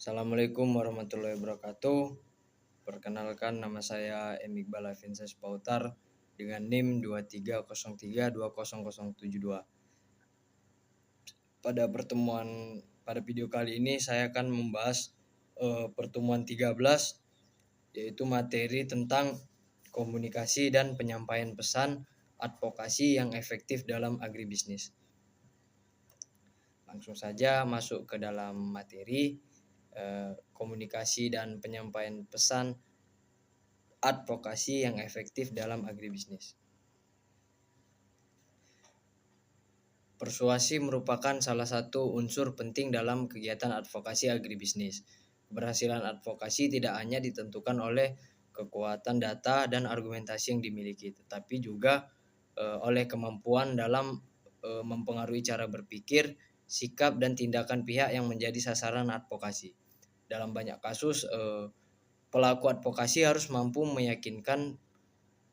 Assalamualaikum warahmatullahi wabarakatuh. Perkenalkan, nama saya M. Iqbal Afinsyah Pautar dengan NIM 2303200072. Pada video kali ini saya akan membahas pertemuan 13, yaitu materi tentang komunikasi dan penyampaian pesan advokasi yang efektif dalam agribisnis. Langsung saja masuk ke dalam materi. Komunikasi dan penyampaian pesan advokasi yang efektif dalam agribisnis. Persuasi merupakan salah satu unsur penting dalam kegiatan advokasi agribisnis. Keberhasilan advokasi tidak hanya ditentukan oleh kekuatan data dan argumentasi yang dimiliki, tetapi juga oleh kemampuan dalam mempengaruhi cara berpikir, sikap, dan tindakan pihak yang menjadi sasaran advokasi. Dalam banyak kasus, pelaku advokasi harus mampu meyakinkan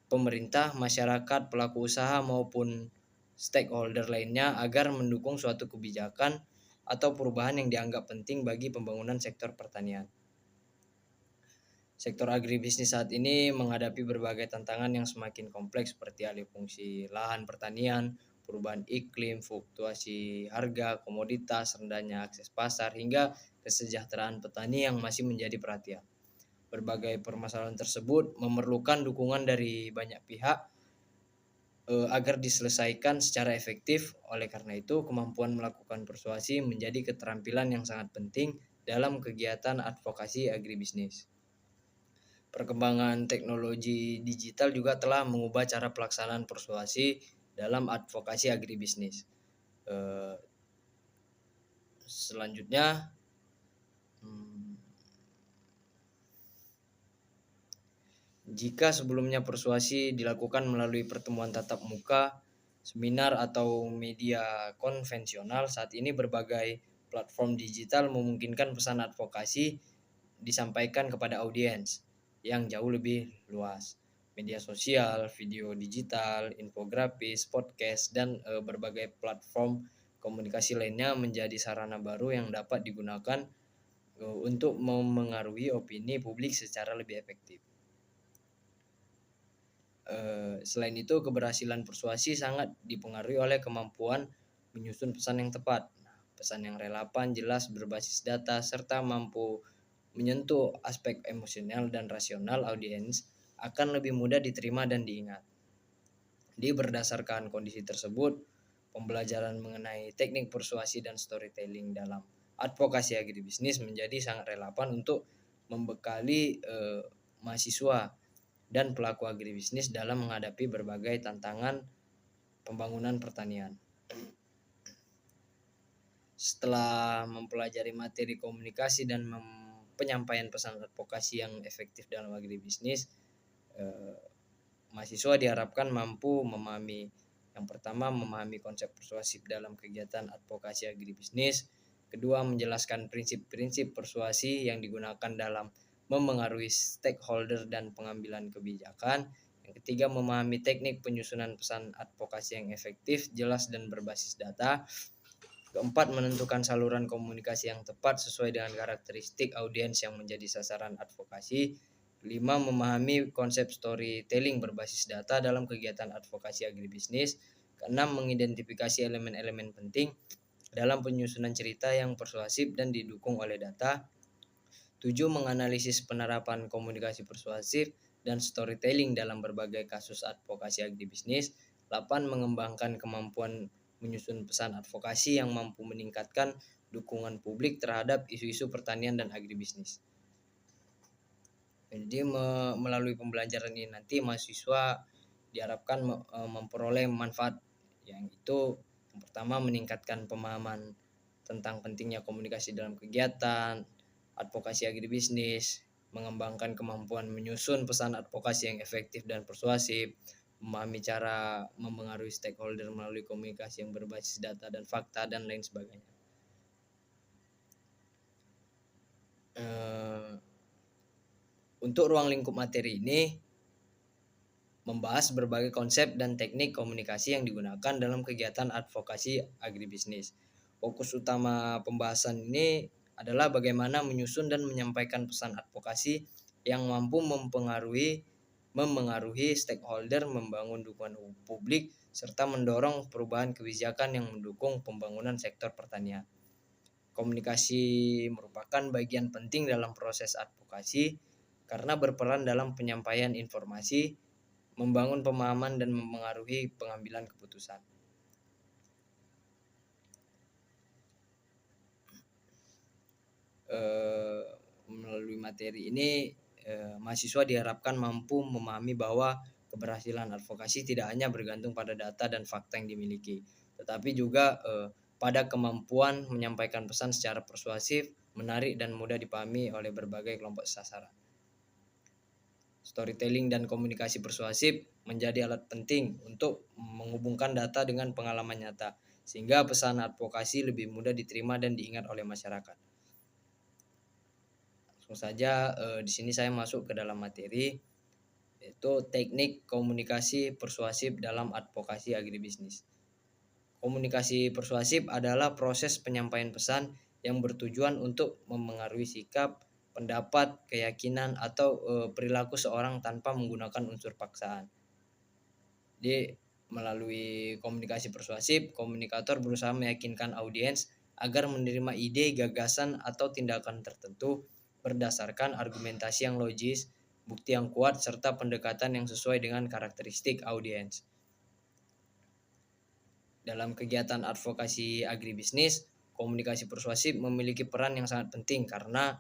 pemerintah, masyarakat, pelaku usaha, maupun stakeholder lainnya agar mendukung suatu kebijakan atau perubahan yang dianggap penting bagi pembangunan sektor pertanian. Sektor agribisnis saat ini menghadapi berbagai tantangan yang semakin kompleks seperti alih fungsi lahan pertanian, perubahan iklim, fluktuasi harga komoditas, rendahnya akses pasar, hingga kesejahteraan petani yang masih menjadi perhatian. Berbagai permasalahan tersebut memerlukan dukungan dari banyak pihak agar diselesaikan secara efektif. Oleh karena itu, kemampuan melakukan persuasi menjadi keterampilan yang sangat penting dalam kegiatan advokasi agribisnis. Perkembangan teknologi digital juga telah mengubah cara pelaksanaan persuasi dalam advokasi agribisnis. Selanjutnya, jika sebelumnya persuasi dilakukan melalui pertemuan tatap muka, seminar, atau media konvensional, saat ini berbagai platform digital memungkinkan pesan advokasi disampaikan kepada audiens yang jauh lebih luas. Media sosial, video digital, infografis, podcast, dan berbagai platform komunikasi lainnya menjadi sarana baru yang dapat digunakan untuk memengaruhi opini publik secara lebih efektif. Selain itu, keberhasilan persuasi sangat dipengaruhi oleh kemampuan menyusun pesan yang tepat. Pesan yang relevan, jelas, berbasis data, serta mampu menyentuh aspek emosional dan rasional audiens akan lebih mudah diterima dan diingat. Berdasarkan kondisi tersebut, pembelajaran mengenai teknik persuasi dan storytelling dalam advokasi agribisnis menjadi sangat relevan untuk membekali mahasiswa dan pelaku agribisnis dalam menghadapi berbagai tantangan pembangunan pertanian. Setelah mempelajari materi komunikasi dan penyampaian pesan advokasi yang efektif dalam agribisnis, mahasiswa diharapkan mampu memahami konsep persuasif dalam kegiatan advokasi agribisnis. Kedua, menjelaskan prinsip-prinsip persuasi yang digunakan dalam memengaruhi stakeholder dan pengambilan kebijakan. Yang ketiga, memahami teknik penyusunan pesan advokasi yang efektif, jelas, dan berbasis data. Keempat, menentukan saluran komunikasi yang tepat sesuai dengan karakteristik audiens yang menjadi sasaran advokasi. Kelima, memahami konsep storytelling berbasis data dalam kegiatan advokasi agribisnis. Keenam, mengidentifikasi elemen-elemen penting dalam penyusunan cerita yang persuasif dan didukung oleh data. 7, menganalisis penerapan komunikasi persuasif dan storytelling dalam berbagai kasus advokasi agribisnis. 8, mengembangkan kemampuan menyusun pesan advokasi yang mampu meningkatkan dukungan publik terhadap isu-isu pertanian dan agribisnis. Jadi melalui pembelajaran ini nanti mahasiswa diharapkan memperoleh manfaat, yang itu yang pertama meningkatkan pemahaman tentang pentingnya komunikasi dalam kegiatan advokasi agribisnis, mengembangkan kemampuan menyusun pesan advokasi yang efektif dan persuasif, memahami cara mempengaruhi stakeholder melalui komunikasi yang berbasis data dan fakta, dan lain sebagainya. Untuk ruang lingkup materi ini membahas berbagai konsep dan teknik komunikasi yang digunakan dalam kegiatan advokasi agribisnis. Fokus utama pembahasan ini adalah bagaimana menyusun dan menyampaikan pesan advokasi yang mampu memengaruhi stakeholder, membangun dukungan publik, serta mendorong perubahan kebijakan yang mendukung pembangunan sektor pertanian. Komunikasi merupakan bagian penting dalam proses advokasi karena berperan dalam penyampaian informasi, membangun pemahaman, dan memengaruhi pengambilan keputusan. Melalui materi ini, mahasiswa diharapkan mampu memahami bahwa keberhasilan advokasi tidak hanya bergantung pada data dan fakta yang dimiliki, tetapi juga pada kemampuan menyampaikan pesan secara persuasif, menarik, dan mudah dipahami oleh berbagai kelompok sasaran. Storytelling dan komunikasi persuasif menjadi alat penting untuk menghubungkan data dengan pengalaman nyata, sehingga pesan advokasi lebih mudah diterima dan diingat oleh masyarakat. Langsung saja di sini saya masuk ke dalam materi, yaitu teknik komunikasi persuasif dalam advokasi agribisnis. Komunikasi persuasif adalah proses penyampaian pesan yang bertujuan untuk memengaruhi sikap, pendapat, keyakinan, atau perilaku seorang tanpa menggunakan unsur paksaan. Jadi, melalui komunikasi persuasif, komunikator berusaha meyakinkan audiens agar menerima ide, gagasan, atau tindakan tertentu berdasarkan argumentasi yang logis, bukti yang kuat, serta pendekatan yang sesuai dengan karakteristik audiens. Dalam kegiatan advokasi agribisnis, komunikasi persuasif memiliki peran yang sangat penting karena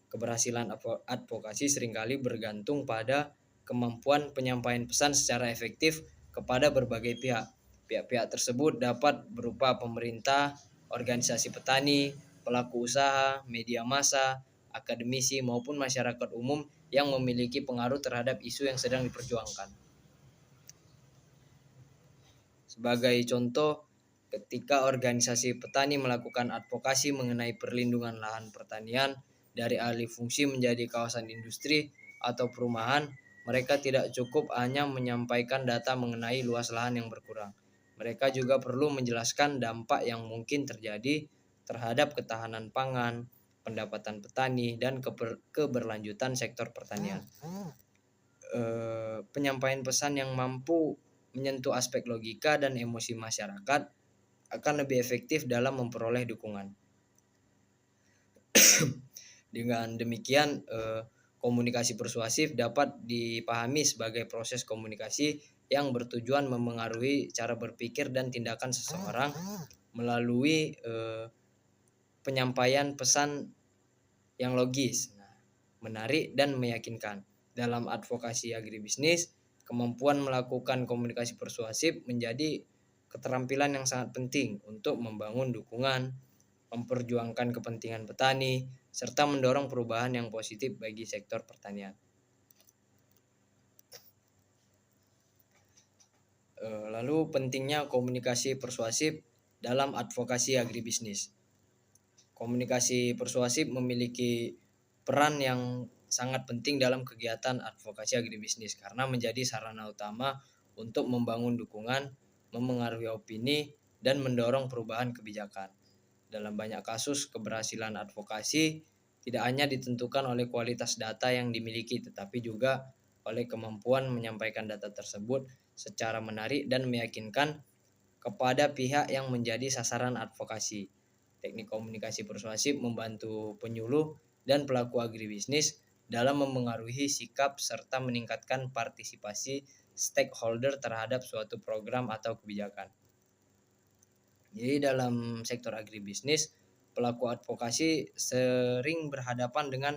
keberhasilan advokasi seringkali bergantung pada kemampuan penyampaian pesan secara efektif kepada berbagai pihak. Pihak-pihak tersebut dapat berupa pemerintah, organisasi petani, pelaku usaha, media massa, akademisi, maupun masyarakat umum yang memiliki pengaruh terhadap isu yang sedang diperjuangkan. Sebagai contoh, ketika organisasi petani melakukan advokasi mengenai perlindungan lahan pertanian dari alih fungsi menjadi kawasan industri atau perumahan, mereka tidak cukup hanya menyampaikan data mengenai luas lahan yang berkurang. Mereka juga perlu menjelaskan dampak yang mungkin terjadi terhadap ketahanan pangan, pendapatan petani, dan keberlanjutan sektor pertanian. Penyampaian pesan yang mampu menyentuh aspek logika dan emosi masyarakat akan lebih efektif dalam memperoleh dukungan. Dengan demikian, komunikasi persuasif dapat dipahami sebagai proses komunikasi yang bertujuan memengaruhi cara berpikir dan tindakan seseorang melalui penyampaian pesan yang logis, menarik, dan meyakinkan. Dalam advokasi agribisnis, kemampuan melakukan komunikasi persuasif menjadi keterampilan yang sangat penting untuk membangun dukungan, memperjuangkan kepentingan petani, serta mendorong perubahan yang positif bagi sektor pertanian. Lalu pentingnya komunikasi persuasif dalam advokasi agribisnis. Komunikasi persuasif memiliki peran yang sangat penting dalam kegiatan advokasi agribisnis karena menjadi sarana utama untuk membangun dukungan, memengaruhi opini, dan mendorong perubahan kebijakan. Dalam banyak kasus, keberhasilan advokasi tidak hanya ditentukan oleh kualitas data yang dimiliki, tetapi juga oleh kemampuan menyampaikan data tersebut secara menarik dan meyakinkan kepada pihak yang menjadi sasaran advokasi. Teknik komunikasi persuasif membantu penyuluh dan pelaku agribisnis dalam memengaruhi sikap serta meningkatkan partisipasi stakeholder terhadap suatu program atau kebijakan. Jadi dalam sektor agribisnis, pelaku advokasi sering berhadapan dengan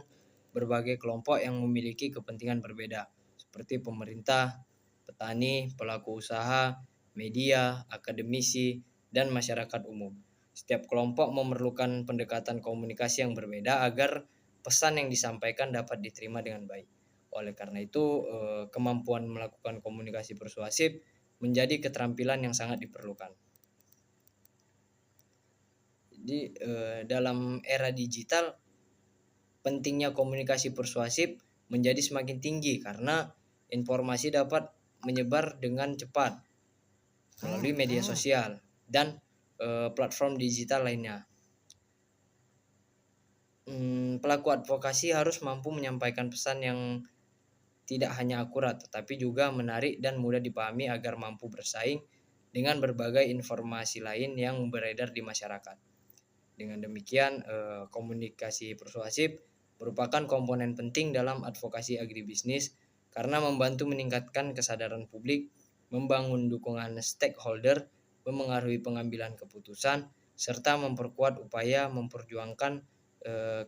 berbagai kelompok yang memiliki kepentingan berbeda, seperti pemerintah, petani, pelaku usaha, media, akademisi, dan masyarakat umum. Setiap kelompok memerlukan pendekatan komunikasi yang berbeda agar pesan yang disampaikan dapat diterima dengan baik. Oleh karena itu, kemampuan melakukan komunikasi persuasif menjadi keterampilan yang sangat diperlukan. Jadi, dalam era digital, pentingnya komunikasi persuasif menjadi semakin tinggi karena informasi dapat menyebar dengan cepat melalui media sosial dan platform digital lainnya. pelaku advokasi harus mampu menyampaikan pesan yang tidak hanya akurat, tetapi juga menarik dan mudah dipahami agar mampu bersaing dengan berbagai informasi lain yang beredar di masyarakat. Dengan demikian, komunikasi persuasif merupakan komponen penting dalam advokasi agribisnis karena membantu meningkatkan kesadaran publik, membangun dukungan stakeholder, memengaruhi pengambilan keputusan, serta memperkuat upaya memperjuangkan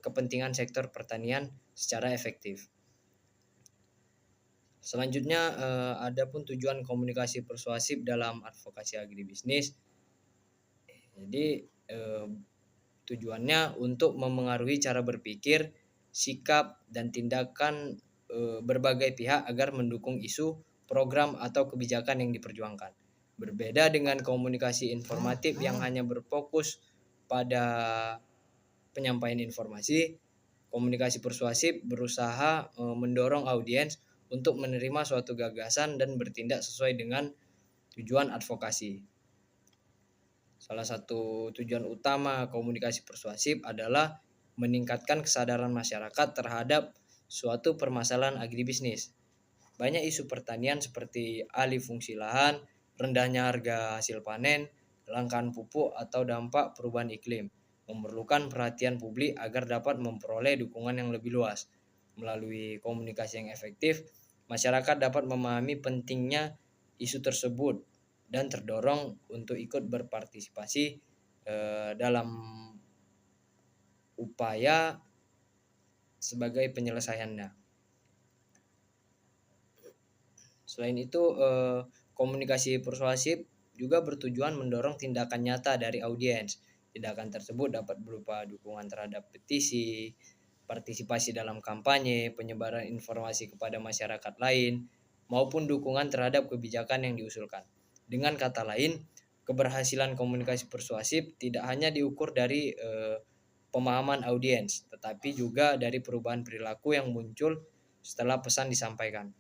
kepentingan sektor pertanian secara efektif. Selanjutnya, adapun tujuan komunikasi persuasif dalam advokasi agribisnis. Jadi, tujuannya untuk memengaruhi cara berpikir, sikap, dan tindakan berbagai pihak agar mendukung isu, program, atau kebijakan yang diperjuangkan. Berbeda dengan komunikasi informatif yang hanya berfokus pada penyampaian informasi, komunikasi persuasif berusaha mendorong audiens untuk menerima suatu gagasan dan bertindak sesuai dengan tujuan advokasi. Salah satu tujuan utama komunikasi persuasif adalah meningkatkan kesadaran masyarakat terhadap suatu permasalahan agribisnis. Banyak isu pertanian seperti alih fungsi lahan, rendahnya harga hasil panen, kelangkaan pupuk, atau dampak perubahan iklim memerlukan perhatian publik agar dapat memperoleh dukungan yang lebih luas. Melalui komunikasi yang efektif, masyarakat dapat memahami pentingnya isu tersebut dan terdorong untuk ikut berpartisipasi dalam upaya sebagai penyelesaiannya. Selain itu, komunikasi persuasif juga bertujuan mendorong tindakan nyata dari audiens. Tindakan tersebut dapat berupa dukungan terhadap petisi, partisipasi dalam kampanye, penyebaran informasi kepada masyarakat lain, maupun dukungan terhadap kebijakan yang diusulkan. Dengan kata lain, keberhasilan komunikasi persuasif tidak hanya diukur dari pemahaman audiens, tetapi juga dari perubahan perilaku yang muncul setelah pesan disampaikan.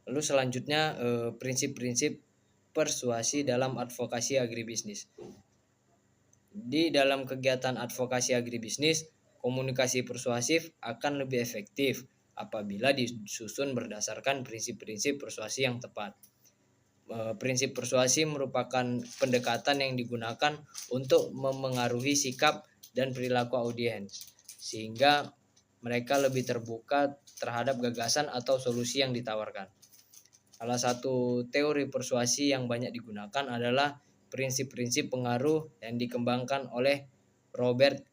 Lalu selanjutnya, prinsip-prinsip persuasi dalam advokasi agribisnis. Di dalam kegiatan advokasi agribisnis, komunikasi persuasif akan lebih efektif apabila disusun berdasarkan prinsip-prinsip persuasi yang tepat. Prinsip persuasi merupakan pendekatan yang digunakan untuk memengaruhi sikap dan perilaku audiens, sehingga mereka lebih terbuka terhadap gagasan atau solusi yang ditawarkan. Salah satu teori persuasi yang banyak digunakan adalah prinsip-prinsip pengaruh yang dikembangkan oleh Robert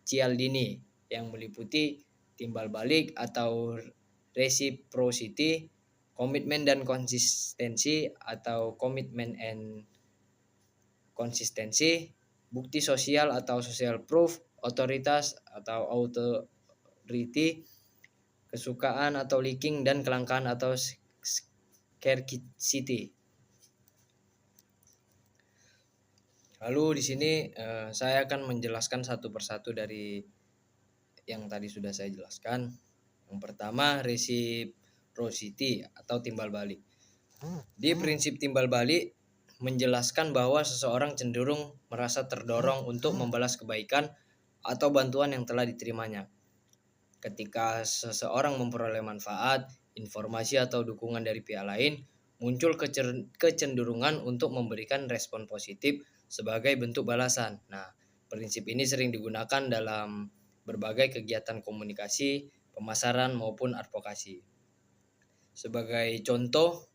Cialdini yang meliputi timbal balik atau reciprocity, komitmen dan konsistensi atau commitment and konsistensi, bukti sosial atau social proof, otoritas atau authority, kesukaan atau liking, dan kelangkaan atau scarcity. Lalu di sini saya akan menjelaskan satu persatu dari yang tadi sudah saya jelaskan. Yang pertama, reciprocity atau timbal balik. Di prinsip timbal balik menjelaskan bahwa seseorang cenderung merasa terdorong untuk membalas kebaikan atau bantuan yang telah diterimanya. Ketika seseorang memperoleh manfaat, informasi atau dukungan dari pihak lain, muncul kecenderungan untuk memberikan respon positif sebagai bentuk balasan. Nah, prinsip ini sering digunakan dalam berbagai kegiatan komunikasi, pemasaran maupun advokasi. Sebagai contoh,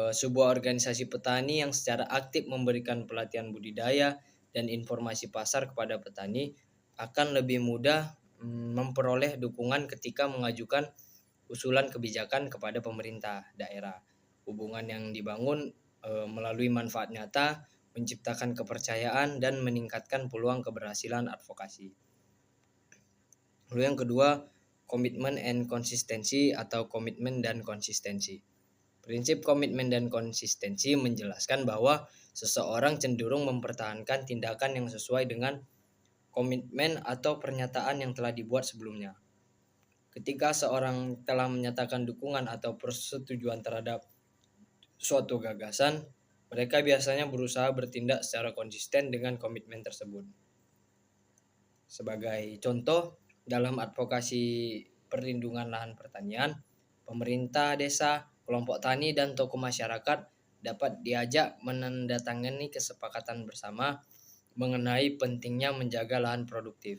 sebuah organisasi petani yang secara aktif memberikan pelatihan budidaya dan informasi pasar kepada petani akan lebih mudah memperoleh dukungan ketika mengajukan usulan kebijakan kepada pemerintah daerah. Hubungan yang dibangun melalui manfaat nyata, menciptakan kepercayaan dan meningkatkan peluang keberhasilan advokasi. Lalu yang kedua, komitmen and konsistensi atau komitmen dan konsistensi. Prinsip komitmen dan konsistensi menjelaskan bahwa seseorang cenderung mempertahankan tindakan yang sesuai dengan komitmen atau pernyataan yang telah dibuat sebelumnya. Ketika seorang telah menyatakan dukungan atau persetujuan terhadap suatu gagasan, mereka biasanya berusaha bertindak secara konsisten dengan komitmen tersebut. Sebagai contoh, dalam advokasi perlindungan lahan pertanian, pemerintah desa, kelompok tani, dan tokoh masyarakat dapat diajak menandatangani kesepakatan bersama mengenai pentingnya menjaga lahan produktif.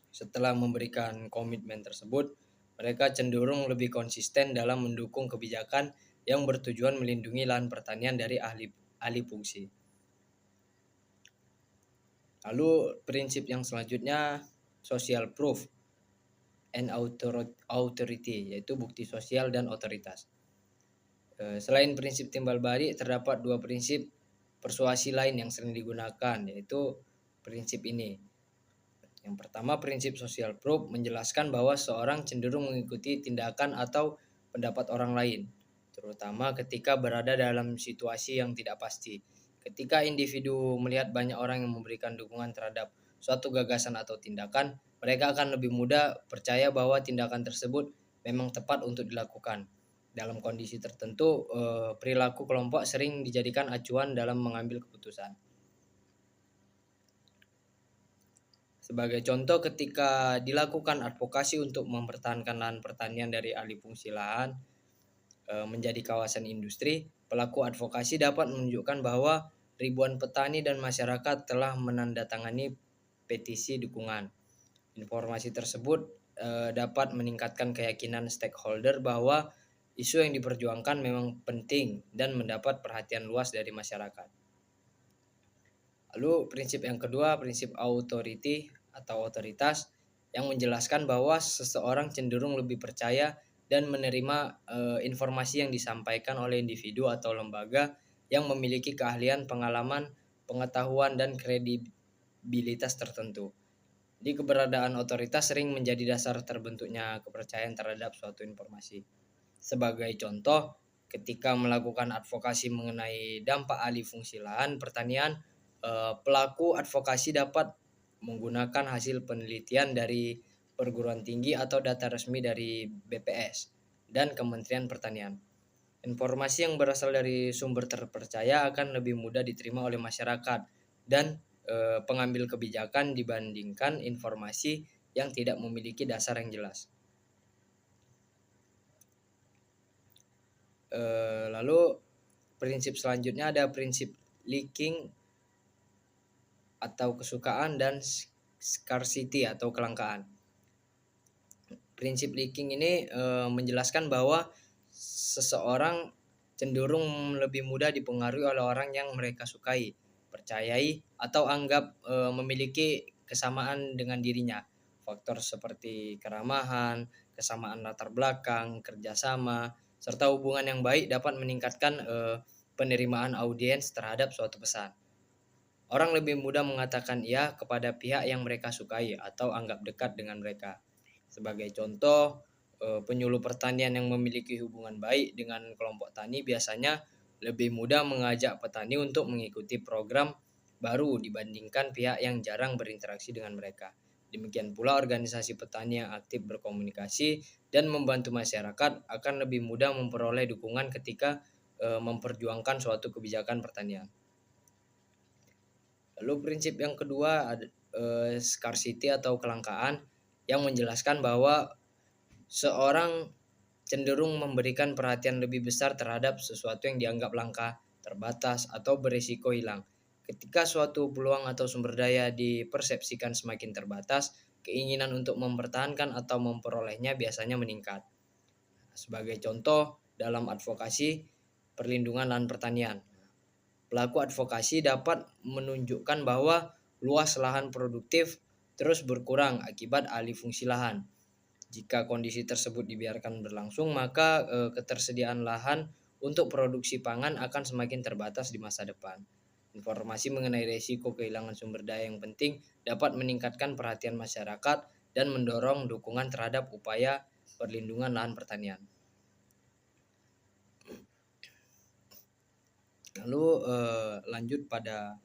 Setelah memberikan komitmen tersebut, mereka cenderung lebih konsisten dalam mendukung kebijakan yang bertujuan melindungi lahan pertanian dari alih fungsi. Lalu prinsip yang selanjutnya social proof and authority, yaitu bukti sosial dan otoritas. Selain prinsip timbal balik, terdapat dua prinsip persuasi lain yang sering digunakan, yaitu prinsip ini. Yang pertama, prinsip social proof menjelaskan bahwa seorang cenderung mengikuti tindakan atau pendapat orang lain, terutama ketika berada dalam situasi yang tidak pasti. Ketika individu melihat banyak orang yang memberikan dukungan terhadap suatu gagasan atau tindakan, mereka akan lebih mudah percaya bahwa tindakan tersebut memang tepat untuk dilakukan. Dalam kondisi tertentu, perilaku kelompok sering dijadikan acuan dalam mengambil keputusan. Sebagai contoh, ketika dilakukan advokasi untuk mempertahankan lahan pertanian dari alih fungsi lahan menjadi kawasan industri, pelaku advokasi dapat menunjukkan bahwa ribuan petani dan masyarakat telah menandatangani petisi dukungan. Informasi tersebut dapat meningkatkan keyakinan stakeholder bahwa isu yang diperjuangkan memang penting dan mendapat perhatian luas dari masyarakat. Lalu prinsip yang kedua, prinsip authority atau otoritas, yang menjelaskan bahwa seseorang cenderung lebih percaya dan menerima informasi yang disampaikan oleh individu atau lembaga yang memiliki keahlian, pengalaman, pengetahuan, dan kredibilitas tertentu. Di keberadaan otoritas sering menjadi dasar terbentuknya kepercayaan terhadap suatu informasi. Sebagai contoh, ketika melakukan advokasi mengenai dampak alih fungsi lahan pertanian, pelaku advokasi dapat menggunakan hasil penelitian dari perguruan tinggi atau data resmi dari BPS dan Kementerian Pertanian. Informasi yang berasal dari sumber terpercaya akan lebih mudah diterima oleh masyarakat dan pengambil kebijakan dibandingkan informasi yang tidak memiliki dasar yang jelas. Lalu prinsip selanjutnya ada prinsip leaking atau kesukaan dan scarcity atau kelangkaan. Prinsip leaking ini menjelaskan bahwa seseorang cenderung lebih mudah dipengaruhi oleh orang yang mereka sukai, percayai, atau anggap memiliki kesamaan dengan dirinya. Faktor seperti keramahan, kesamaan latar belakang, kerjasama, serta hubungan yang baik dapat meningkatkan penerimaan audiens terhadap suatu pesan. Orang lebih mudah mengatakan iya kepada pihak yang mereka sukai atau anggap dekat dengan mereka. Sebagai contoh, penyuluh pertanian yang memiliki hubungan baik dengan kelompok tani biasanya lebih mudah mengajak petani untuk mengikuti program baru dibandingkan pihak yang jarang berinteraksi dengan mereka. Demikian pula organisasi petani yang aktif berkomunikasi dan membantu masyarakat akan lebih mudah memperoleh dukungan ketika memperjuangkan suatu kebijakan pertanian. Lalu prinsip yang kedua ada scarcity atau kelangkaan, yang menjelaskan bahwa seorang cenderung memberikan perhatian lebih besar terhadap sesuatu yang dianggap langka, terbatas, atau berisiko hilang. Ketika suatu peluang atau sumber daya dipersepsikan semakin terbatas, keinginan untuk mempertahankan atau memperolehnya biasanya meningkat. Sebagai contoh, dalam advokasi perlindungan lahan pertanian, pelaku advokasi dapat menunjukkan bahwa luas lahan produktif terus berkurang akibat alih fungsi lahan. Jika kondisi tersebut dibiarkan berlangsung, maka ketersediaan lahan untuk produksi pangan akan semakin terbatas di masa depan. Informasi mengenai risiko kehilangan sumber daya yang penting dapat meningkatkan perhatian masyarakat dan mendorong dukungan terhadap upaya perlindungan lahan pertanian. Lalu lanjut pada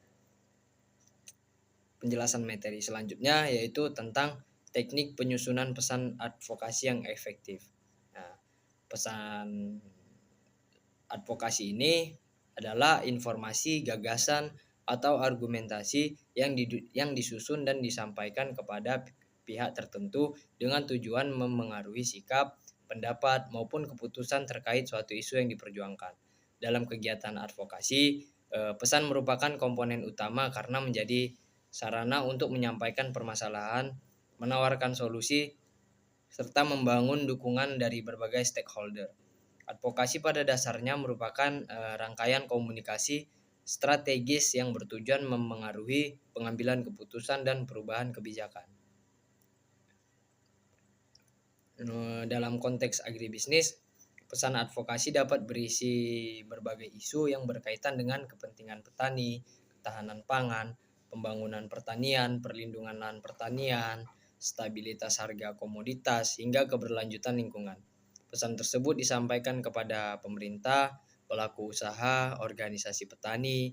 penjelasan materi selanjutnya, yaitu tentang teknik penyusunan pesan advokasi yang efektif. Nah, pesan advokasi ini adalah informasi, gagasan, atau argumentasi yang disusun dan disampaikan kepada pihak tertentu dengan tujuan memengaruhi sikap, pendapat, maupun keputusan terkait suatu isu yang diperjuangkan. Dalam kegiatan advokasi, pesan merupakan komponen utama karena menjadi sarana untuk menyampaikan permasalahan, menawarkan solusi, serta membangun dukungan dari berbagai stakeholder. Advokasi pada dasarnya merupakan rangkaian komunikasi strategis yang bertujuan memengaruhi pengambilan keputusan dan perubahan kebijakan. Dalam konteks agribisnis, pesan advokasi dapat berisi berbagai isu yang berkaitan dengan kepentingan petani, ketahanan pangan, pembangunan pertanian, perlindungan lahan pertanian, stabilitas harga komoditas, hingga keberlanjutan lingkungan. Pesan tersebut disampaikan kepada pemerintah, pelaku usaha, organisasi petani,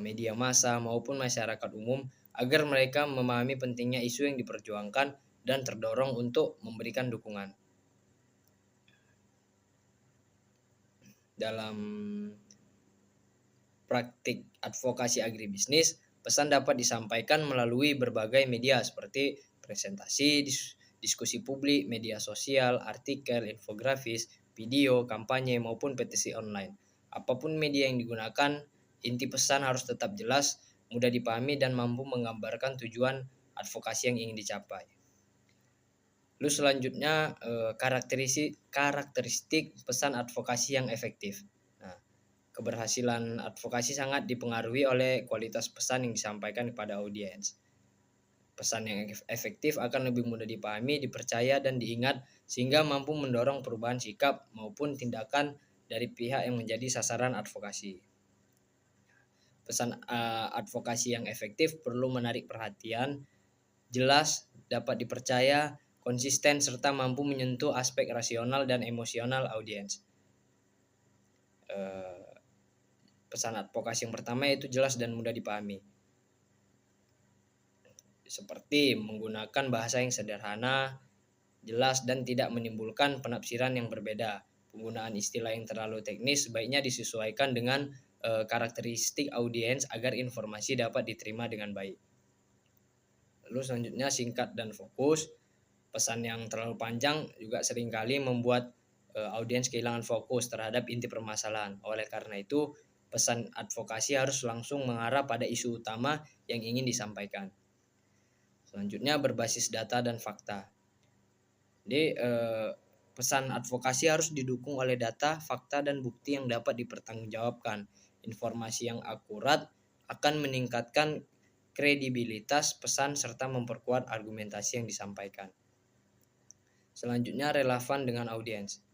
media massa, maupun masyarakat umum agar mereka memahami pentingnya isu yang diperjuangkan dan terdorong untuk memberikan dukungan. Dalam praktik advokasi agribisnis, pesan dapat disampaikan melalui berbagai media seperti presentasi, diskusi publik, media sosial, artikel, infografis, video, kampanye, maupun petisi online. Apapun media yang digunakan, inti pesan harus tetap jelas, mudah dipahami, dan mampu menggambarkan tujuan advokasi yang ingin dicapai. Lalu selanjutnya karakteristik pesan advokasi yang efektif. Nah, keberhasilan advokasi sangat dipengaruhi oleh kualitas pesan yang disampaikan kepada audiens. Pesan yang efektif akan lebih mudah dipahami, dipercaya, dan diingat sehingga mampu mendorong perubahan sikap maupun tindakan dari pihak yang menjadi sasaran advokasi. Pesan advokasi yang efektif perlu menarik perhatian, jelas, dapat dipercaya, konsisten, serta mampu menyentuh aspek rasional dan emosional audiens. Pesan advokasi yang pertama yaitu jelas dan mudah dipahami. Seperti menggunakan bahasa yang sederhana, jelas, dan tidak menimbulkan penafsiran yang berbeda. Penggunaan istilah yang terlalu teknis sebaiknya disesuaikan dengan karakteristik audiens agar informasi dapat diterima dengan baik. Lalu selanjutnya singkat dan fokus. Pesan yang terlalu panjang juga seringkali membuat audiens kehilangan fokus terhadap inti permasalahan. Oleh karena itu, pesan advokasi harus langsung mengarah pada isu utama yang ingin disampaikan. Selanjutnya berbasis data dan fakta. Jadi pesan advokasi harus didukung oleh data, fakta, dan bukti yang dapat dipertanggungjawabkan. Informasi yang akurat akan meningkatkan kredibilitas pesan serta memperkuat argumentasi yang disampaikan. Selanjutnya relevan dengan audiens.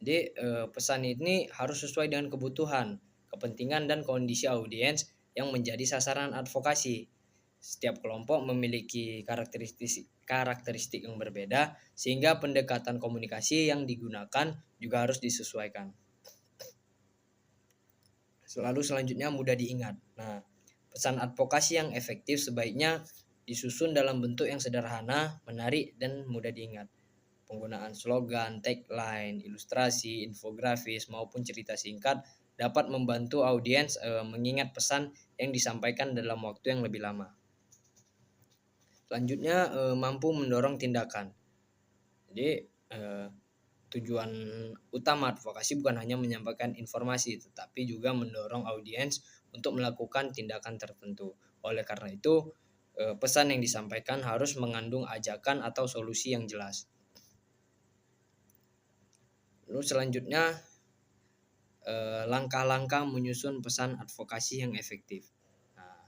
Jadi pesan ini harus sesuai dengan kebutuhan, kepentingan, dan kondisi audiens yang menjadi sasaran advokasi. Setiap kelompok memiliki karakteristik yang berbeda sehingga pendekatan komunikasi yang digunakan juga harus disesuaikan. Lalu selanjutnya mudah diingat. Nah, pesan advokasi yang efektif sebaiknya disusun dalam bentuk yang sederhana, menarik, dan mudah diingat. Penggunaan slogan, tagline, ilustrasi, infografis, maupun cerita singkat dapat membantu audiens mengingat pesan yang disampaikan dalam waktu yang lebih lama. Selanjutnya mampu mendorong tindakan. Jadi tujuan utama advokasi bukan hanya menyampaikan informasi, tetapi juga mendorong audiens untuk melakukan tindakan tertentu. Oleh karena itu, pesan yang disampaikan harus mengandung ajakan atau solusi yang jelas. Lalu selanjutnya langkah-langkah menyusun pesan advokasi yang efektif. Nah,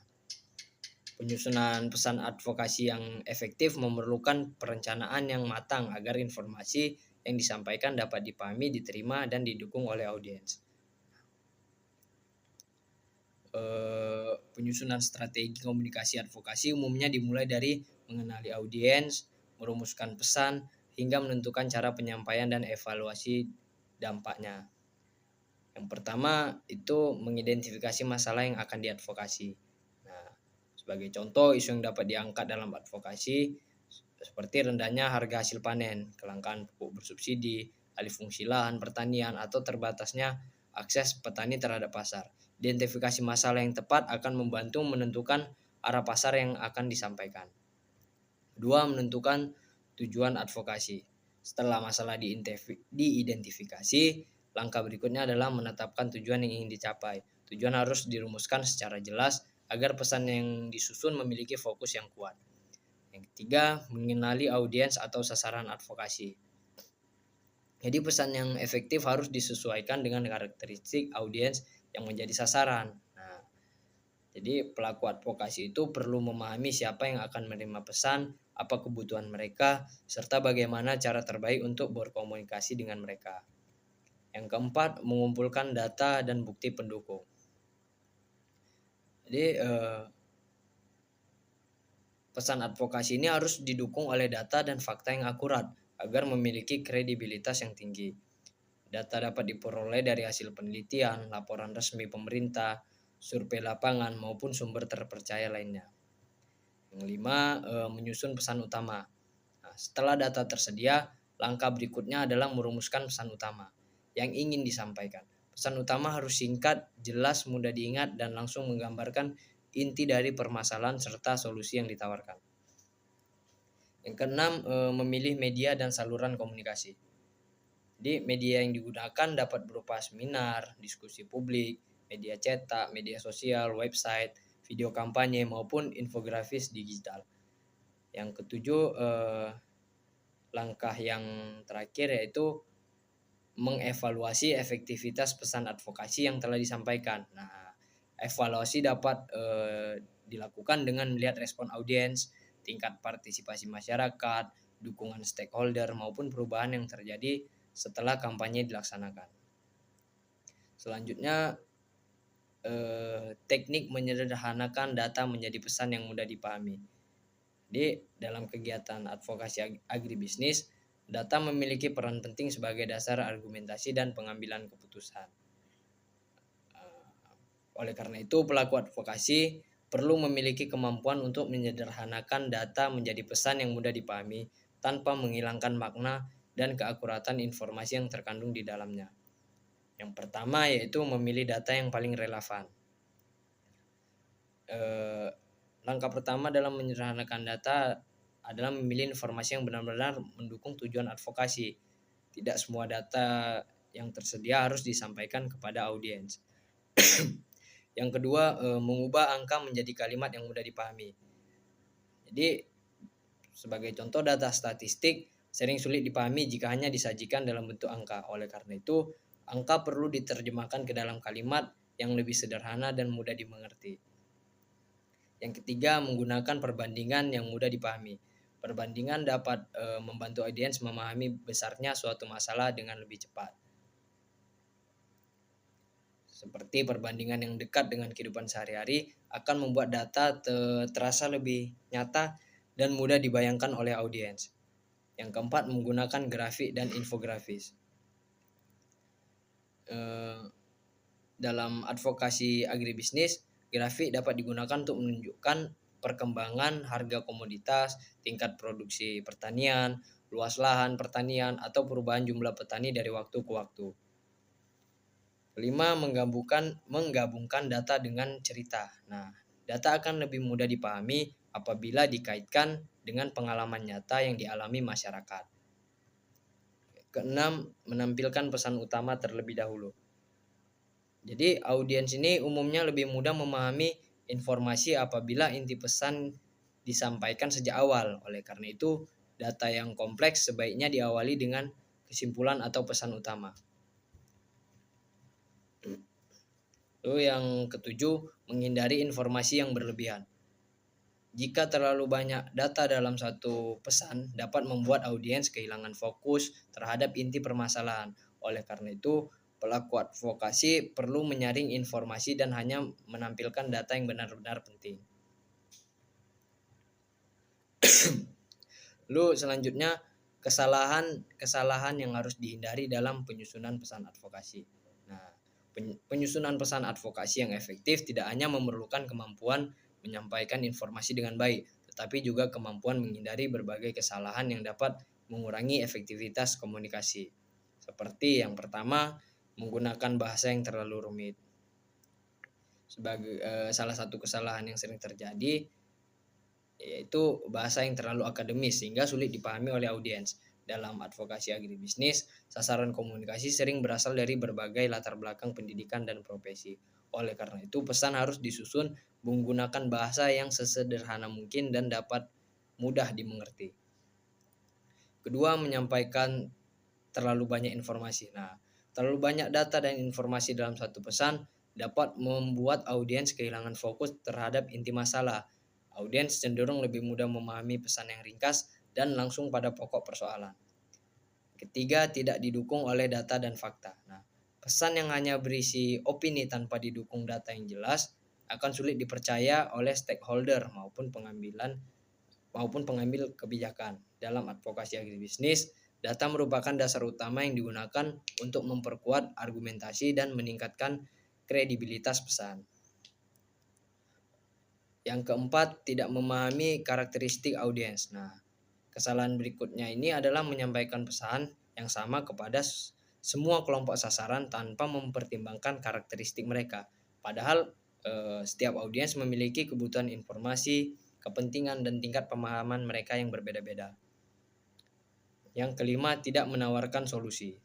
penyusunan pesan advokasi yang efektif memerlukan perencanaan yang matang agar informasi yang disampaikan dapat dipahami, diterima, dan didukung oleh audiens. Penyusunan strategi komunikasi advokasi umumnya dimulai dari mengenali audiens, merumuskan pesan, hingga menentukan cara penyampaian dan evaluasi dampaknya. Yang pertama itu mengidentifikasi masalah yang akan diadvokasi. Nah, sebagai contoh isu yang dapat diangkat dalam advokasi seperti rendahnya harga hasil panen, kelangkaan pupuk bersubsidi, alih fungsi lahan pertanian, atau terbatasnya akses petani terhadap pasar. Identifikasi masalah yang tepat akan membantu menentukan arah pasar yang akan disampaikan. 2. Menentukan tujuan advokasi. Setelah masalah diidentifikasi, langkah berikutnya adalah menetapkan tujuan yang ingin dicapai. Tujuan harus dirumuskan secara jelas agar pesan yang disusun memiliki fokus yang kuat. Yang ketiga, mengenali audiens atau sasaran advokasi. Jadi pesan yang efektif harus disesuaikan dengan karakteristik audiens yang menjadi sasaran. Nah, jadi pelaku advokasi itu perlu memahami siapa yang akan menerima pesan, apa kebutuhan mereka, serta bagaimana cara terbaik untuk berkomunikasi dengan mereka. Yang keempat, mengumpulkan data dan bukti pendukung. Jadi pesan advokasi ini harus didukung oleh data dan fakta yang akurat agar memiliki kredibilitas yang tinggi. Data dapat diperoleh dari hasil penelitian, laporan resmi pemerintah, survei lapangan, maupun sumber terpercaya lainnya. Yang kelima, menyusun pesan utama. Nah, setelah data tersedia, langkah berikutnya adalah merumuskan pesan utama yang ingin disampaikan. Pesan utama harus singkat, jelas, mudah diingat, dan langsung menggambarkan inti dari permasalahan serta solusi yang ditawarkan. Yang keenam, memilih media dan saluran komunikasi. Jadi media yang digunakan dapat berupa seminar, diskusi publik, media cetak, media sosial, website, video kampanye, maupun infografis digital. Yang ketujuh, langkah yang terakhir yaitu mengevaluasi efektivitas pesan advokasi yang telah disampaikan. Nah, evaluasi dapat dilakukan dengan melihat respon audiens, tingkat partisipasi masyarakat, dukungan stakeholder, maupun perubahan yang terjadi setelah kampanye dilaksanakan. Selanjutnya, teknik menyederhanakan data menjadi pesan yang mudah dipahami. Jadi, dalam kegiatan advokasi agribisnis, data memiliki peran penting sebagai dasar argumentasi dan pengambilan keputusan. Oleh karena itu, pelaku advokasi perlu memiliki kemampuan untuk menyederhanakan data menjadi pesan yang mudah dipahami tanpa menghilangkan makna dan keakuratan informasi yang terkandung di dalamnya. Yang pertama yaitu memilih data yang paling relevan. Langkah pertama dalam menyederhanakan data adalah memilih informasi yang benar-benar mendukung tujuan advokasi. Tidak semua data yang tersedia harus disampaikan kepada audiens. Yang kedua, mengubah angka menjadi kalimat yang mudah dipahami. Jadi, sebagai contoh, data statistik sering sulit dipahami jika hanya disajikan dalam bentuk angka. Oleh karena itu, angka perlu diterjemahkan ke dalam kalimat yang lebih sederhana dan mudah dimengerti. Yang ketiga, menggunakan perbandingan yang mudah dipahami. Perbandingan dapat membantu audiens memahami besarnya suatu masalah dengan lebih cepat. Seperti perbandingan yang dekat dengan kehidupan sehari-hari akan membuat data terasa lebih nyata dan mudah dibayangkan oleh audiens. Yang keempat, menggunakan grafik dan infografis. Dalam advokasi agribisnis, grafik dapat digunakan untuk menunjukkan perkembangan harga komoditas, tingkat produksi pertanian, luas lahan pertanian, atau perubahan jumlah petani dari waktu ke waktu. Kelima, menggabungkan data dengan cerita. Nah, data akan lebih mudah dipahami apabila dikaitkan dengan pengalaman nyata yang dialami masyarakat. Keenam, menampilkan pesan utama terlebih dahulu. Jadi, audiens ini umumnya lebih mudah memahami informasi apabila inti pesan disampaikan sejak awal. Oleh karena itu, data yang kompleks sebaiknya diawali dengan kesimpulan atau pesan utama. Lalu yang ketujuh, menghindari informasi yang berlebihan. Jika terlalu banyak data dalam satu pesan, dapat membuat audiens kehilangan fokus terhadap inti permasalahan. Oleh karena itu, pelaku advokasi perlu menyaring informasi dan hanya menampilkan data yang benar-benar penting. Lalu selanjutnya, kesalahan yang harus dihindari dalam penyusunan pesan advokasi. Nah, penyusunan pesan advokasi yang efektif tidak hanya memerlukan kemampuan menyampaikan informasi dengan baik, tetapi juga kemampuan menghindari berbagai kesalahan yang dapat mengurangi efektivitas komunikasi. Seperti yang pertama, menggunakan bahasa yang terlalu rumit. Sebagai salah satu kesalahan yang sering terjadi yaitu bahasa yang terlalu akademis sehingga sulit dipahami oleh audiens. Dalam advokasi agribisnis, sasaran komunikasi sering berasal dari berbagai latar belakang pendidikan dan profesi. Oleh karena itu, pesan harus disusun menggunakan bahasa yang sesederhana mungkin dan dapat mudah dimengerti. Kedua, menyampaikan terlalu banyak informasi. Nah, terlalu banyak data dan informasi dalam satu pesan dapat membuat audiens kehilangan fokus terhadap inti masalah. Audiens cenderung lebih mudah memahami pesan yang ringkas dan langsung pada pokok persoalan. Ketiga, tidak didukung oleh data dan fakta. Nah, pesan yang hanya berisi opini tanpa didukung data yang jelas akan sulit dipercaya oleh stakeholder maupun pengambil kebijakan. Dalam advokasi agribisnis, data merupakan dasar utama yang digunakan untuk memperkuat argumentasi dan meningkatkan kredibilitas pesan. Yang keempat, tidak memahami karakteristik audiens. Nah, kesalahan berikutnya ini adalah menyampaikan pesan yang sama kepada semua kelompok sasaran tanpa mempertimbangkan karakteristik mereka. Padahal setiap audiens memiliki kebutuhan informasi, kepentingan, dan tingkat pemahaman mereka yang berbeda-beda. Yang kelima, tidak menawarkan solusi.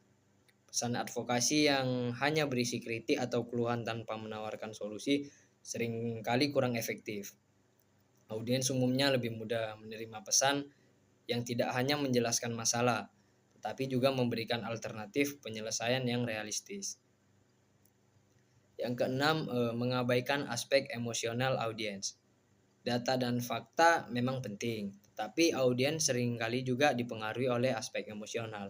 Pesan advokasi yang hanya berisi kritik atau keluhan tanpa menawarkan solusi seringkali kurang efektif. Audiens umumnya lebih mudah menerima pesan yang tidak hanya menjelaskan masalah, tetapi juga memberikan alternatif penyelesaian yang realistis. Yang keenam, mengabaikan aspek emosional audiens. Data dan fakta memang penting, tapi audiens seringkali juga dipengaruhi oleh aspek emosional.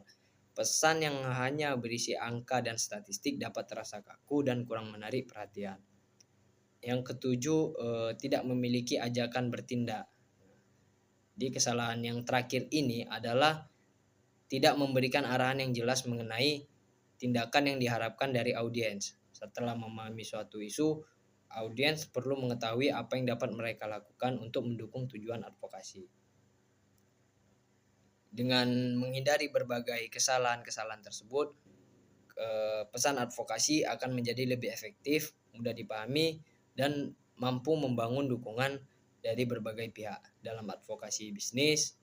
Pesan yang hanya berisi angka dan statistik dapat terasa kaku dan kurang menarik perhatian. Yang ketujuh, tidak memiliki ajakan bertindak. Di kesalahan yang terakhir ini adalah tidak memberikan arahan yang jelas mengenai tindakan yang diharapkan dari audiens. Setelah memahami suatu isu, audiens perlu mengetahui apa yang dapat mereka lakukan untuk mendukung tujuan advokasi. Dengan menghindari berbagai kesalahan-kesalahan tersebut, pesan advokasi akan menjadi lebih efektif, mudah dipahami, dan mampu membangun dukungan dari berbagai pihak. Dalam advokasi bisnis,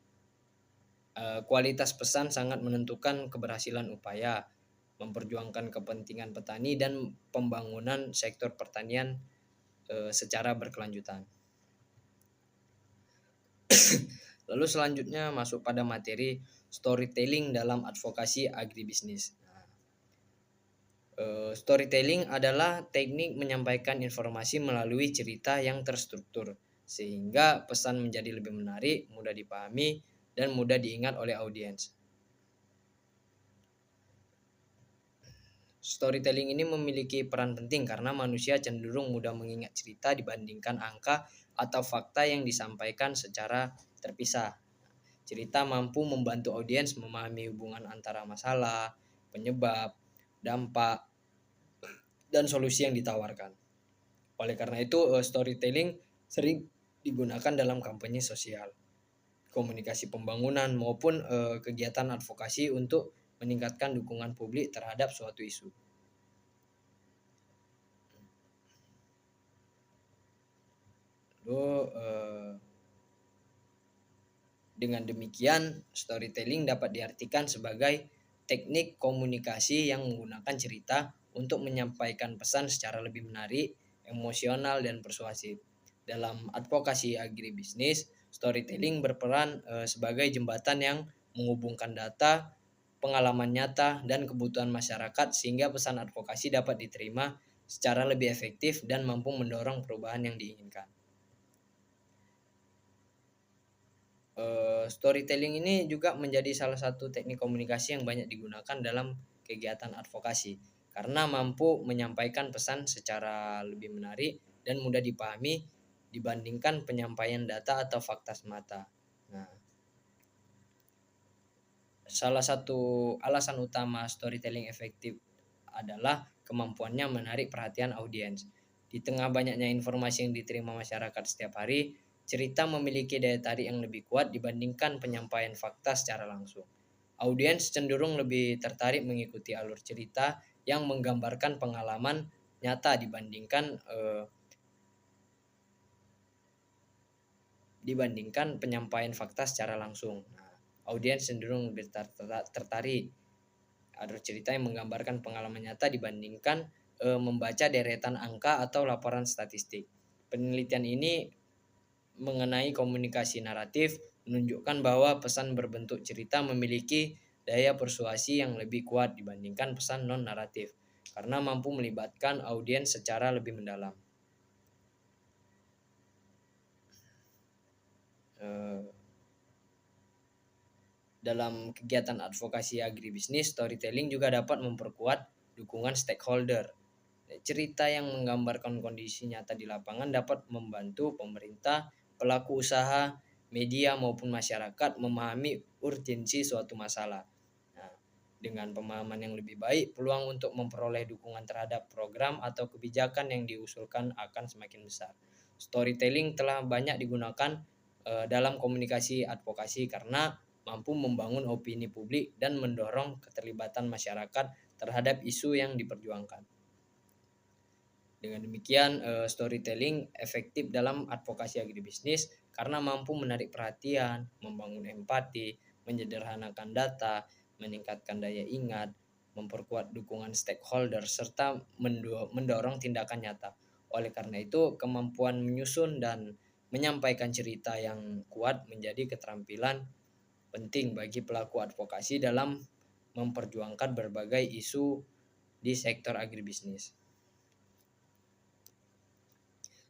kualitas pesan sangat menentukan keberhasilan upaya memperjuangkan kepentingan petani dan pembangunan sektor pertanian secara berkelanjutan. Lalu selanjutnya masuk pada materi storytelling dalam advokasi agribisnis. Storytelling adalah teknik menyampaikan informasi melalui cerita yang terstruktur sehingga pesan menjadi lebih menarik, mudah dipahami, dan mudah diingat oleh audiens. Storytelling ini memiliki peran penting karena manusia cenderung mudah mengingat cerita dibandingkan angka atau fakta yang disampaikan secara terpisah. Cerita mampu membantu audiens memahami hubungan antara masalah, penyebab, dampak, dan solusi yang ditawarkan. Oleh karena itu, storytelling sering digunakan dalam kampanye sosial, komunikasi pembangunan, maupun kegiatan advokasi untuk meningkatkan dukungan publik terhadap suatu isu. Lalu, dengan demikian, storytelling dapat diartikan sebagai teknik komunikasi yang menggunakan cerita untuk menyampaikan pesan secara lebih menarik, emosional, dan persuasif. Dalam advokasi agribisnis, storytelling berperan sebagai jembatan yang menghubungkan data, pengalaman nyata, dan kebutuhan masyarakat sehingga pesan advokasi dapat diterima secara lebih efektif dan mampu mendorong perubahan yang diinginkan. Storytelling ini juga menjadi salah satu teknik komunikasi yang banyak digunakan dalam kegiatan advokasi karena mampu menyampaikan pesan secara lebih menarik dan mudah dipahami dibandingkan penyampaian data atau fakta semata. Nah, salah satu alasan utama storytelling efektif adalah kemampuannya menarik perhatian audiens. Di tengah banyaknya informasi yang diterima masyarakat setiap hari, cerita memiliki daya tarik yang lebih kuat dibandingkan penyampaian fakta secara langsung. Audiens cenderung lebih tertarik mengikuti alur cerita yang menggambarkan pengalaman nyata dibandingkan penyampaian fakta secara langsung. Nah, audiens cenderung lebih tertarik alur cerita yang menggambarkan pengalaman nyata dibandingkan membaca deretan angka atau laporan statistik. Penelitian ini mengenai komunikasi naratif menunjukkan bahwa pesan berbentuk cerita memiliki daya persuasi yang lebih kuat dibandingkan pesan non naratif karena mampu melibatkan audiens secara lebih mendalam. Dalam kegiatan advokasi agribisnis, storytelling juga dapat memperkuat dukungan stakeholder. Cerita yang menggambarkan kondisi nyata di lapangan dapat membantu pemerintah, pelaku usaha, media maupun masyarakat memahami urgensi suatu masalah. Nah, dengan pemahaman yang lebih baik, peluang untuk memperoleh dukungan terhadap program atau kebijakan yang diusulkan akan semakin besar. Storytelling telah banyak digunakan dalam komunikasi advokasi karena mampu membangun opini publik dan mendorong keterlibatan masyarakat terhadap isu yang diperjuangkan. Dengan demikian, storytelling efektif dalam advokasi agribisnis karena mampu menarik perhatian, membangun empati, menyederhanakan data, meningkatkan daya ingat, memperkuat dukungan stakeholder, serta mendorong tindakan nyata. Oleh karena itu, kemampuan menyusun dan menyampaikan cerita yang kuat menjadi keterampilan penting bagi pelaku advokasi dalam memperjuangkan berbagai isu di sektor agribisnis.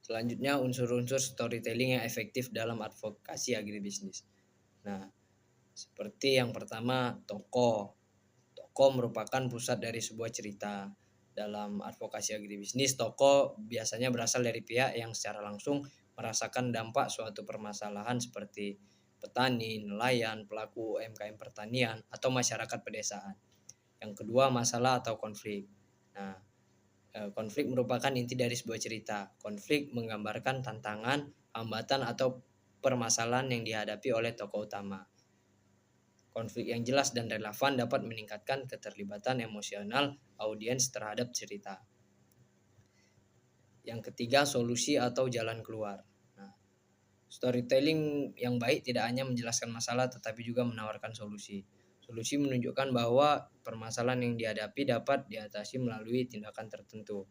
Selanjutnya, unsur-unsur storytelling yang efektif dalam advokasi agribisnis. Nah, seperti yang pertama, tokoh. Tokoh merupakan pusat dari sebuah cerita. Dalam advokasi agribisnis, tokoh biasanya berasal dari pihak yang secara langsung merasakan dampak suatu permasalahan seperti petani, nelayan, pelaku UMKM pertanian, atau masyarakat pedesaan. Yang kedua, masalah atau konflik. Nah, konflik merupakan inti dari sebuah cerita. Konflik menggambarkan tantangan, hambatan, atau permasalahan yang dihadapi oleh tokoh utama. Konflik yang jelas dan relevan dapat meningkatkan keterlibatan emosional audiens terhadap cerita. Yang ketiga, solusi atau jalan keluar. Nah, storytelling yang baik tidak hanya menjelaskan masalah tetapi juga menawarkan solusi. Solusi menunjukkan bahwa permasalahan yang dihadapi dapat diatasi melalui tindakan tertentu.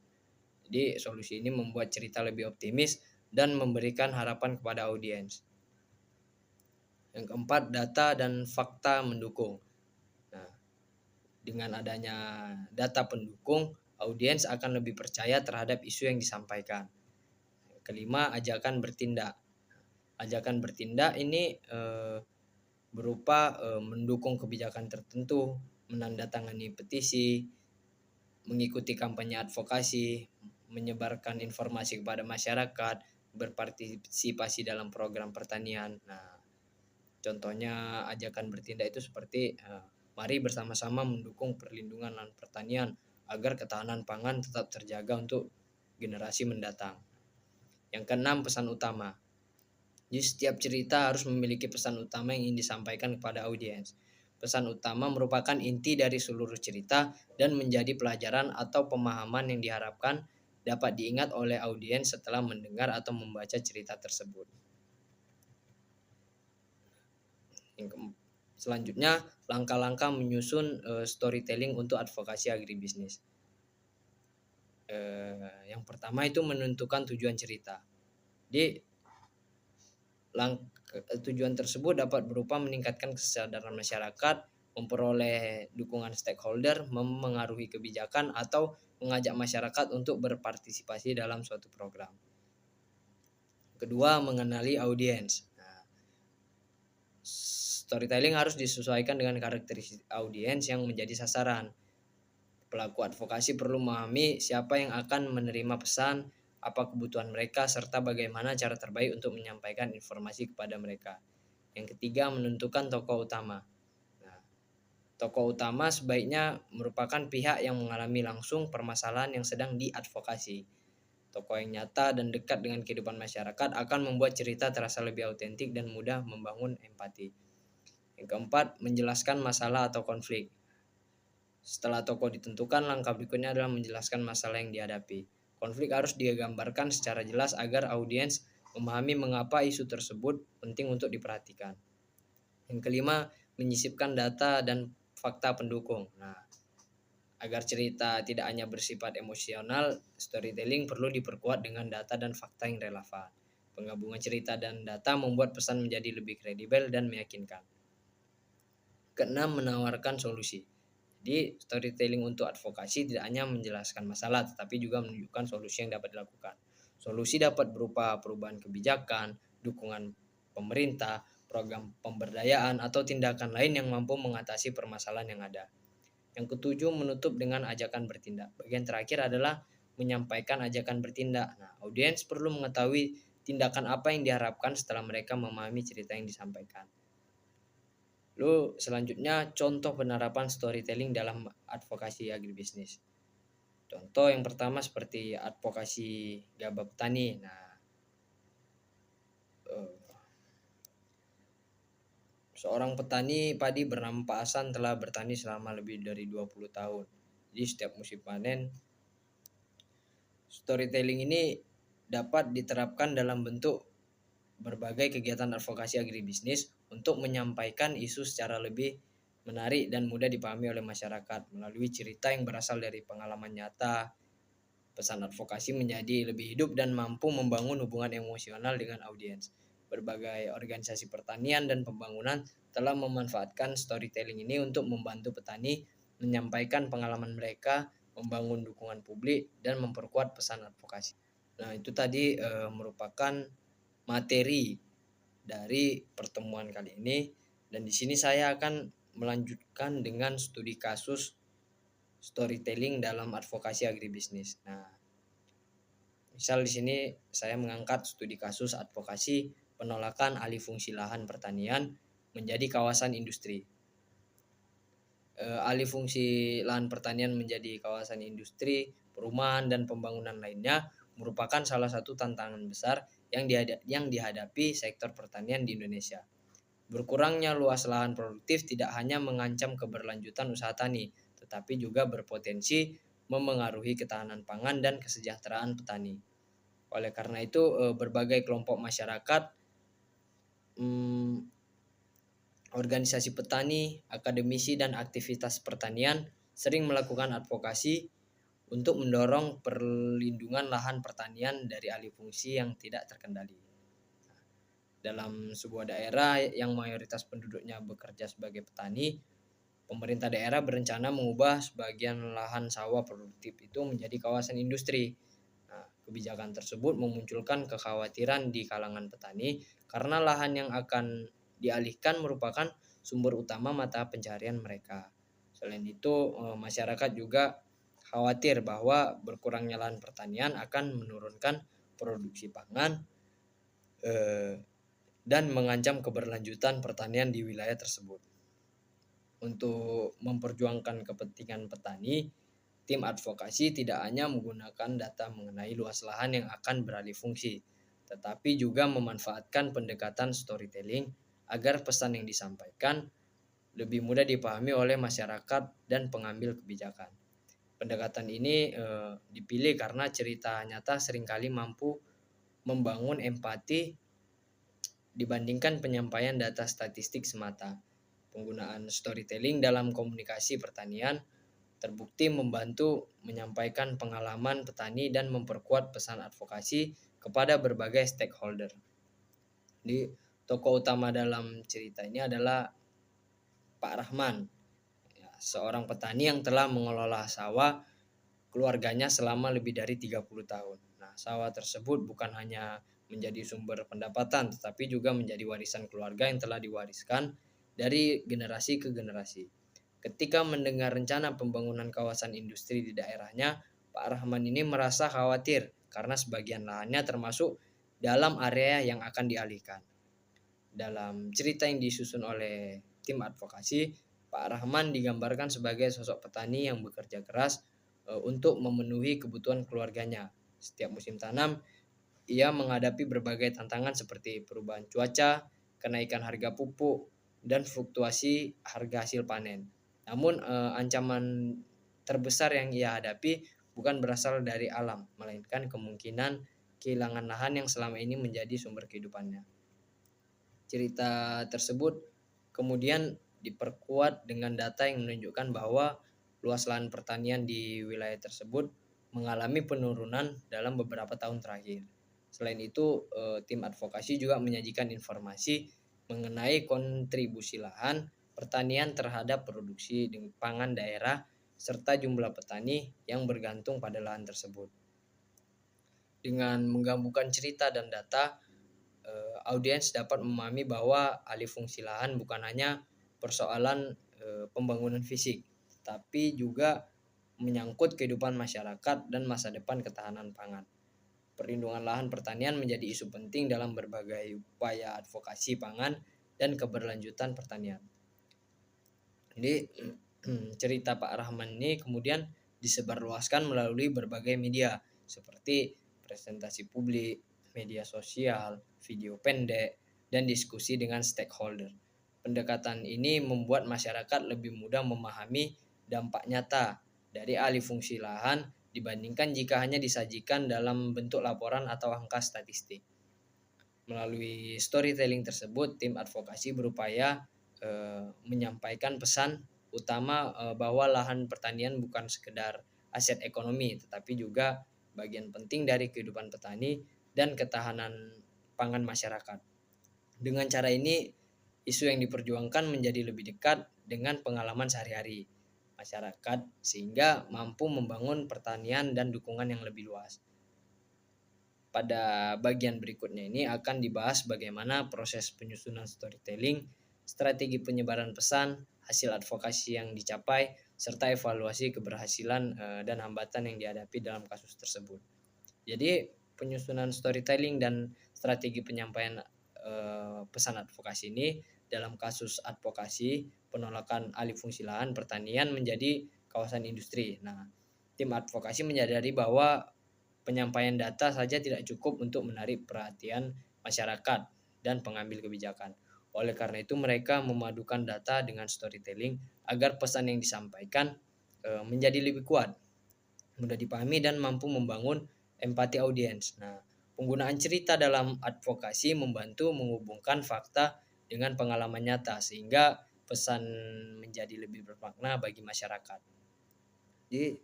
Jadi solusi ini membuat cerita lebih optimis dan memberikan harapan kepada audiens. Yang keempat, data dan fakta mendukung. Nah, dengan adanya data pendukung, audiens akan lebih percaya terhadap isu yang disampaikan. Kelima, ajakan bertindak. Ajakan bertindak ini berupa mendukung kebijakan tertentu, menandatangani petisi, mengikuti kampanye advokasi, menyebarkan informasi kepada masyarakat, berpartisipasi dalam program pertanian. Nah, contohnya ajakan bertindak itu seperti mari bersama-sama mendukung perlindungan lahan pertanian agar ketahanan pangan tetap terjaga untuk generasi mendatang. Yang keenam, pesan utama. Jadi setiap cerita harus memiliki pesan utama yang ingin disampaikan kepada audiens. Pesan utama merupakan inti dari seluruh cerita dan menjadi pelajaran atau pemahaman yang diharapkan dapat diingat oleh audiens setelah mendengar atau membaca cerita tersebut. Selanjutnya, langkah-langkah menyusun storytelling untuk advokasi agribisnis. Yang pertama itu menentukan tujuan cerita. Jadi tujuan tersebut dapat berupa meningkatkan kesadaran masyarakat, memperoleh dukungan stakeholder, memengaruhi kebijakan, atau mengajak masyarakat untuk berpartisipasi dalam suatu program. Kedua, mengenali audiens. Nah, storytelling harus disesuaikan dengan karakteristik audiens yang menjadi sasaran. Pelaku advokasi perlu memahami siapa yang akan menerima pesan, apa kebutuhan mereka, serta bagaimana cara terbaik untuk menyampaikan informasi kepada mereka. Yang ketiga, menentukan tokoh utama. Nah, tokoh utama sebaiknya merupakan pihak yang mengalami langsung permasalahan yang sedang diadvokasi. Tokoh yang nyata dan dekat dengan kehidupan masyarakat akan membuat cerita terasa lebih autentik dan mudah membangun empati. Yang keempat, menjelaskan masalah atau konflik. Setelah tokoh ditentukan, langkah berikutnya adalah menjelaskan masalah yang dihadapi. Konflik harus digambarkan secara jelas agar audiens memahami mengapa isu tersebut penting untuk diperhatikan. Yang kelima, menyisipkan data dan fakta pendukung. Nah, agar cerita tidak hanya bersifat emosional, storytelling perlu diperkuat dengan data dan fakta yang relevan. Penggabungan cerita dan data membuat pesan menjadi lebih kredibel dan meyakinkan. Keenam, menawarkan solusi. Jadi, storytelling untuk advokasi tidak hanya menjelaskan masalah, tetapi juga menunjukkan solusi yang dapat dilakukan. Solusi dapat berupa perubahan kebijakan, dukungan pemerintah, program pemberdayaan, atau tindakan lain yang mampu mengatasi permasalahan yang ada. Yang ketujuh, menutup dengan ajakan bertindak. Bagian terakhir adalah menyampaikan ajakan bertindak. Nah, audiens perlu mengetahui tindakan apa yang diharapkan setelah mereka memahami cerita yang disampaikan. Lalu selanjutnya, contoh penerapan storytelling dalam advokasi agribisnis. Contoh yang pertama seperti advokasi gabah petani. Nah, seorang petani padi bernama Pak Hasan telah bertani selama lebih dari 20 tahun. Jadi setiap musim panen, storytelling ini dapat diterapkan dalam bentuk berbagai kegiatan advokasi agribisnis untuk menyampaikan isu secara lebih menarik dan mudah dipahami oleh masyarakat melalui cerita yang berasal dari pengalaman nyata. Pesan advokasi menjadi lebih hidup dan mampu membangun hubungan emosional dengan audiens. Berbagai organisasi pertanian dan pembangunan telah memanfaatkan storytelling ini untuk membantu petani menyampaikan pengalaman mereka, membangun dukungan publik, dan memperkuat pesan advokasi. Nah, itu tadi merupakan materi dari pertemuan kali ini, dan di sini saya akan melanjutkan dengan studi kasus storytelling dalam advokasi agribisnis. Nah, misal di sini saya mengangkat studi kasus advokasi penolakan alih fungsi lahan pertanian menjadi kawasan industri. Alih fungsi lahan pertanian menjadi kawasan industri, perumahan, dan pembangunan lainnya merupakan salah satu tantangan besar yang dihadapi sektor pertanian di Indonesia. Berkurangnya luas lahan produktif tidak hanya mengancam keberlanjutan usaha tani, tetapi juga berpotensi memengaruhi ketahanan pangan dan kesejahteraan petani. Oleh karena itu, berbagai kelompok masyarakat, organisasi petani, akademisi, dan aktivitas pertanian sering melakukan advokasi untuk mendorong perlindungan lahan pertanian dari alih fungsi yang tidak terkendali. Dalam sebuah daerah yang mayoritas penduduknya bekerja sebagai petani, pemerintah daerah berencana mengubah sebagian lahan sawah produktif itu menjadi kawasan industri. Nah, kebijakan tersebut memunculkan kekhawatiran di kalangan petani karena lahan yang akan dialihkan merupakan sumber utama mata pencarian mereka. Selain itu, masyarakat juga khawatir bahwa berkurangnya lahan pertanian akan menurunkan produksi pangan dan mengancam keberlanjutan pertanian di wilayah tersebut. Untuk memperjuangkan kepentingan petani, tim advokasi tidak hanya menggunakan data mengenai luas lahan yang akan beralih fungsi, tetapi juga memanfaatkan pendekatan storytelling agar pesan yang disampaikan lebih mudah dipahami oleh masyarakat dan pengambil kebijakan. Pendekatan ini dipilih karena cerita nyata seringkali mampu membangun empati dibandingkan penyampaian data statistik semata. Penggunaan storytelling dalam komunikasi pertanian terbukti membantu menyampaikan pengalaman petani dan memperkuat pesan advokasi kepada berbagai stakeholder. Di tokoh utama dalam cerita ini adalah Pak Rahman, seorang petani yang telah mengelola sawah keluarganya selama lebih dari 30 tahun. Nah, sawah tersebut bukan hanya menjadi sumber pendapatan, tetapi juga menjadi warisan keluarga yang telah diwariskan dari generasi ke generasi. Ketika mendengar rencana pembangunan kawasan industri di daerahnya, Pak Rahman ini merasa khawatir karena sebagian lahannya termasuk dalam area yang akan dialihkan. Dalam cerita yang disusun oleh tim advokasi, Pak Rahman digambarkan sebagai sosok petani yang bekerja keras untuk memenuhi kebutuhan keluarganya. Setiap musim tanam, ia menghadapi berbagai tantangan seperti perubahan cuaca, kenaikan harga pupuk, dan fluktuasi harga hasil panen. Namun ancaman terbesar yang ia hadapi bukan berasal dari alam, melainkan kemungkinan kehilangan lahan yang selama ini menjadi sumber kehidupannya. Cerita tersebut kemudian diperkuat dengan data yang menunjukkan bahwa luas lahan pertanian di wilayah tersebut mengalami penurunan dalam beberapa tahun terakhir. Selain itu, tim advokasi juga menyajikan informasi mengenai kontribusi lahan pertanian terhadap produksi pangan daerah serta jumlah petani yang bergantung pada lahan tersebut. Dengan menggabungkan cerita dan data, audiens dapat memahami bahwa alih fungsi lahan bukan hanya persoalan pembangunan fisik, tapi juga menyangkut kehidupan masyarakat dan masa depan ketahanan pangan. Perlindungan lahan pertanian menjadi isu penting dalam berbagai upaya advokasi pangan dan keberlanjutan pertanian. Jadi cerita Pak Rahman ini kemudian disebarluaskan melalui berbagai media seperti presentasi publik, media sosial, video pendek, dan diskusi dengan stakeholder. Pendekatan ini membuat masyarakat lebih mudah memahami dampak nyata dari alih fungsi lahan dibandingkan jika hanya disajikan dalam bentuk laporan atau angka statistik. Melalui storytelling tersebut, tim advokasi berupaya menyampaikan pesan utama bahwa lahan pertanian bukan sekedar aset ekonomi, tetapi juga bagian penting dari kehidupan petani dan ketahanan pangan masyarakat. Dengan cara ini, isu yang diperjuangkan menjadi lebih dekat dengan pengalaman sehari-hari masyarakat sehingga mampu membangun pertanian dan dukungan yang lebih luas. Pada bagian berikutnya ini akan dibahas bagaimana proses penyusunan storytelling, strategi penyebaran pesan, hasil advokasi yang dicapai, serta evaluasi keberhasilan dan hambatan yang dihadapi dalam kasus tersebut. Jadi penyusunan storytelling dan strategi penyampaian pesan advokasi ini dalam kasus advokasi penolakan alih fungsi lahan pertanian menjadi kawasan industri. Nah, tim advokasi menyadari bahwa penyampaian data saja tidak cukup untuk menarik perhatian masyarakat dan pengambil kebijakan. Oleh karena itu mereka memadukan data dengan storytelling agar pesan yang disampaikan menjadi lebih kuat, mudah dipahami dan mampu membangun empati audiens. Nah, penggunaan cerita dalam advokasi membantu menghubungkan fakta dengan pengalaman nyata sehingga pesan menjadi lebih bermakna bagi masyarakat. Jadi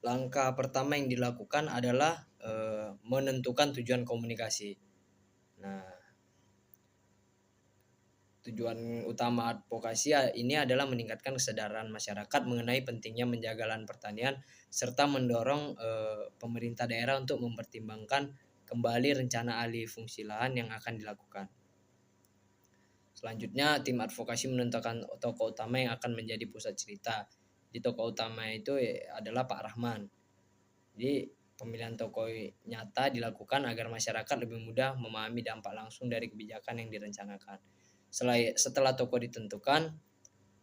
langkah pertama yang dilakukan adalah menentukan tujuan komunikasi. Nah, tujuan utama advokasi ini adalah meningkatkan kesadaran masyarakat mengenai pentingnya menjaga lahan pertanian serta mendorong pemerintah daerah untuk mempertimbangkan kembali rencana alih fungsi lahan yang akan dilakukan. Selanjutnya, tim advokasi menentukan tokoh utama yang akan menjadi pusat cerita. Di tokoh utama itu adalah Pak Rahman. Jadi pemilihan tokoh nyata dilakukan agar masyarakat lebih mudah memahami dampak langsung dari kebijakan yang direncanakan. Setelah tokoh ditentukan,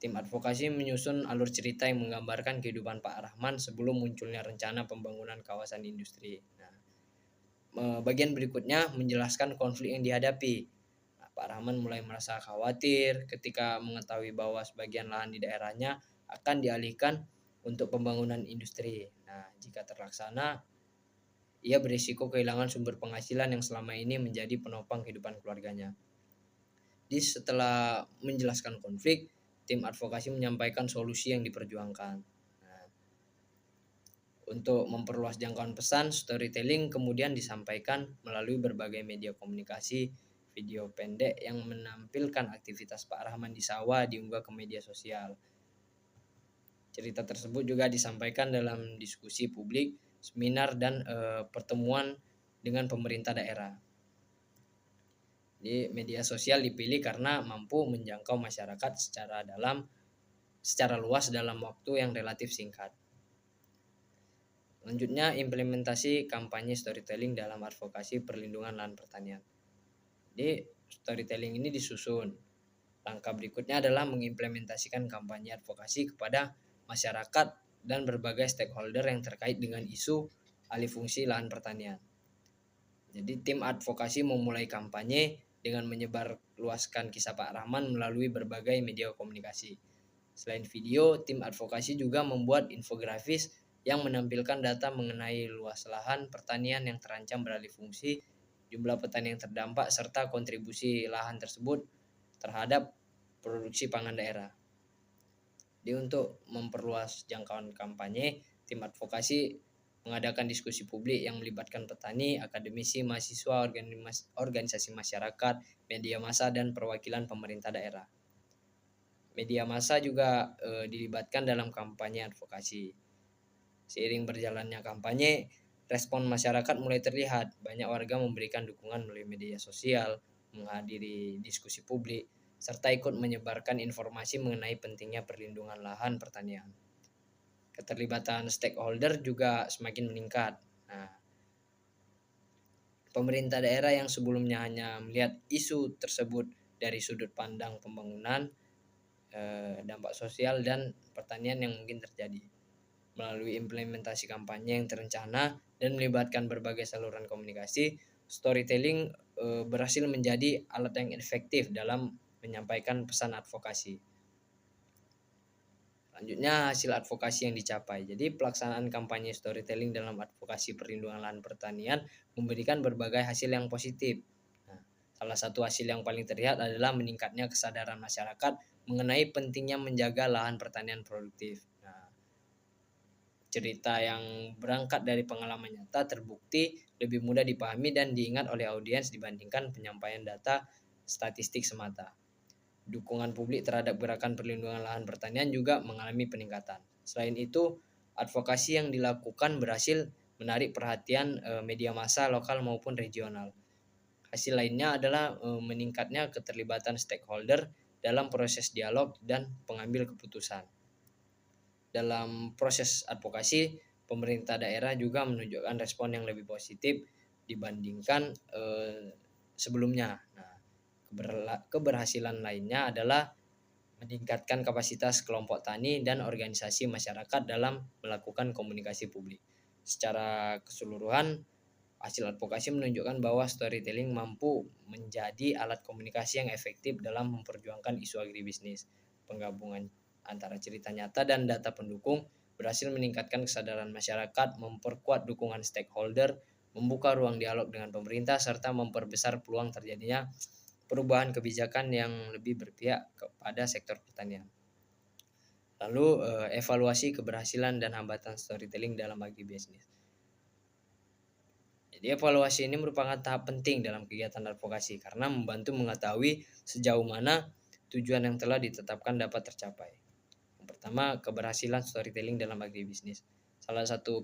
tim advokasi menyusun alur cerita yang menggambarkan kehidupan Pak Rahman sebelum munculnya rencana pembangunan kawasan industri. Nah, bagian berikutnya menjelaskan konflik yang dihadapi. Pak Rahman mulai merasa khawatir ketika mengetahui bahwa sebagian lahan di daerahnya akan dialihkan untuk pembangunan industri. Nah, jika terlaksana, ia berisiko kehilangan sumber penghasilan yang selama ini menjadi penopang kehidupan keluarganya. Jadi setelah menjelaskan konflik, tim advokasi menyampaikan solusi yang diperjuangkan. Nah, untuk memperluas jangkauan pesan, storytelling kemudian disampaikan melalui berbagai media komunikasi. Video pendek yang menampilkan aktivitas Pak Rahman di sawah diunggah ke media sosial. Cerita tersebut juga disampaikan dalam diskusi publik, seminar, dan pertemuan dengan pemerintah daerah. Jadi media sosial dipilih karena mampu menjangkau masyarakat secara luas dalam waktu yang relatif singkat. Selanjutnya, implementasi kampanye storytelling dalam advokasi perlindungan lahan pertanian. Jadi storytelling ini disusun. Langkah berikutnya adalah mengimplementasikan kampanye advokasi kepada masyarakat dan berbagai stakeholder yang terkait dengan isu alih fungsi lahan pertanian. Jadi tim advokasi memulai kampanye dengan menyebarluaskan kisah Pak Rahman melalui berbagai media komunikasi. Selain video, tim advokasi juga membuat infografis yang menampilkan data mengenai luas lahan pertanian yang terancam beralih fungsi, jumlah petani yang terdampak, serta kontribusi lahan tersebut terhadap produksi pangan daerah. Jadi untuk memperluas jangkauan kampanye, tim advokasi mengadakan diskusi publik yang melibatkan petani, akademisi, mahasiswa, organisasi masyarakat, media massa, dan perwakilan pemerintah daerah. Media massa juga dilibatkan dalam kampanye advokasi. Seiring berjalannya kampanye, respon masyarakat mulai terlihat. Banyak warga memberikan dukungan melalui media sosial, menghadiri diskusi publik, serta ikut menyebarkan informasi mengenai pentingnya perlindungan lahan pertanian. Keterlibatan stakeholder juga semakin meningkat. Nah, pemerintah daerah yang sebelumnya hanya melihat isu tersebut dari sudut pandang pembangunan, dampak sosial dan pertanian yang mungkin terjadi. Melalui implementasi kampanye yang terencana dan melibatkan berbagai saluran komunikasi, storytelling berhasil menjadi alat yang efektif dalam menyampaikan pesan advokasi. Selanjutnya, hasil advokasi yang dicapai. Jadi pelaksanaan kampanye storytelling dalam advokasi perlindungan lahan pertanian memberikan berbagai hasil yang positif. Nah, salah satu hasil yang paling terlihat adalah meningkatnya kesadaran masyarakat mengenai pentingnya menjaga lahan pertanian produktif. Nah, cerita yang berangkat dari pengalaman nyata terbukti lebih mudah dipahami dan diingat oleh audiens dibandingkan penyampaian data statistik semata. Dukungan publik terhadap gerakan perlindungan lahan pertanian juga mengalami peningkatan. Selain itu, advokasi yang dilakukan berhasil menarik perhatian media massa lokal maupun regional. Hasil lainnya adalah meningkatnya keterlibatan stakeholder dalam proses dialog dan pengambil keputusan. Dalam proses advokasi, pemerintah daerah juga menunjukkan respon yang lebih positif dibandingkan sebelumnya. Nah, keberhasilan lainnya adalah meningkatkan kapasitas kelompok tani dan organisasi masyarakat dalam melakukan komunikasi publik. Secara keseluruhan, hasil advokasi menunjukkan bahwa storytelling mampu menjadi alat komunikasi yang efektif dalam memperjuangkan isu agribisnis. Penggabungan antara cerita nyata dan data pendukung berhasil meningkatkan kesadaran masyarakat, memperkuat dukungan stakeholder, membuka ruang dialog dengan pemerintah, serta memperbesar peluang terjadinya perubahan kebijakan yang lebih berpihak kepada sektor pertanian. Lalu evaluasi keberhasilan dan hambatan storytelling dalam agribisnis. Jadi evaluasi ini merupakan tahap penting dalam kegiatan advokasi karena membantu mengetahui sejauh mana tujuan yang telah ditetapkan dapat tercapai. Yang pertama, keberhasilan storytelling dalam agribisnis. Salah satu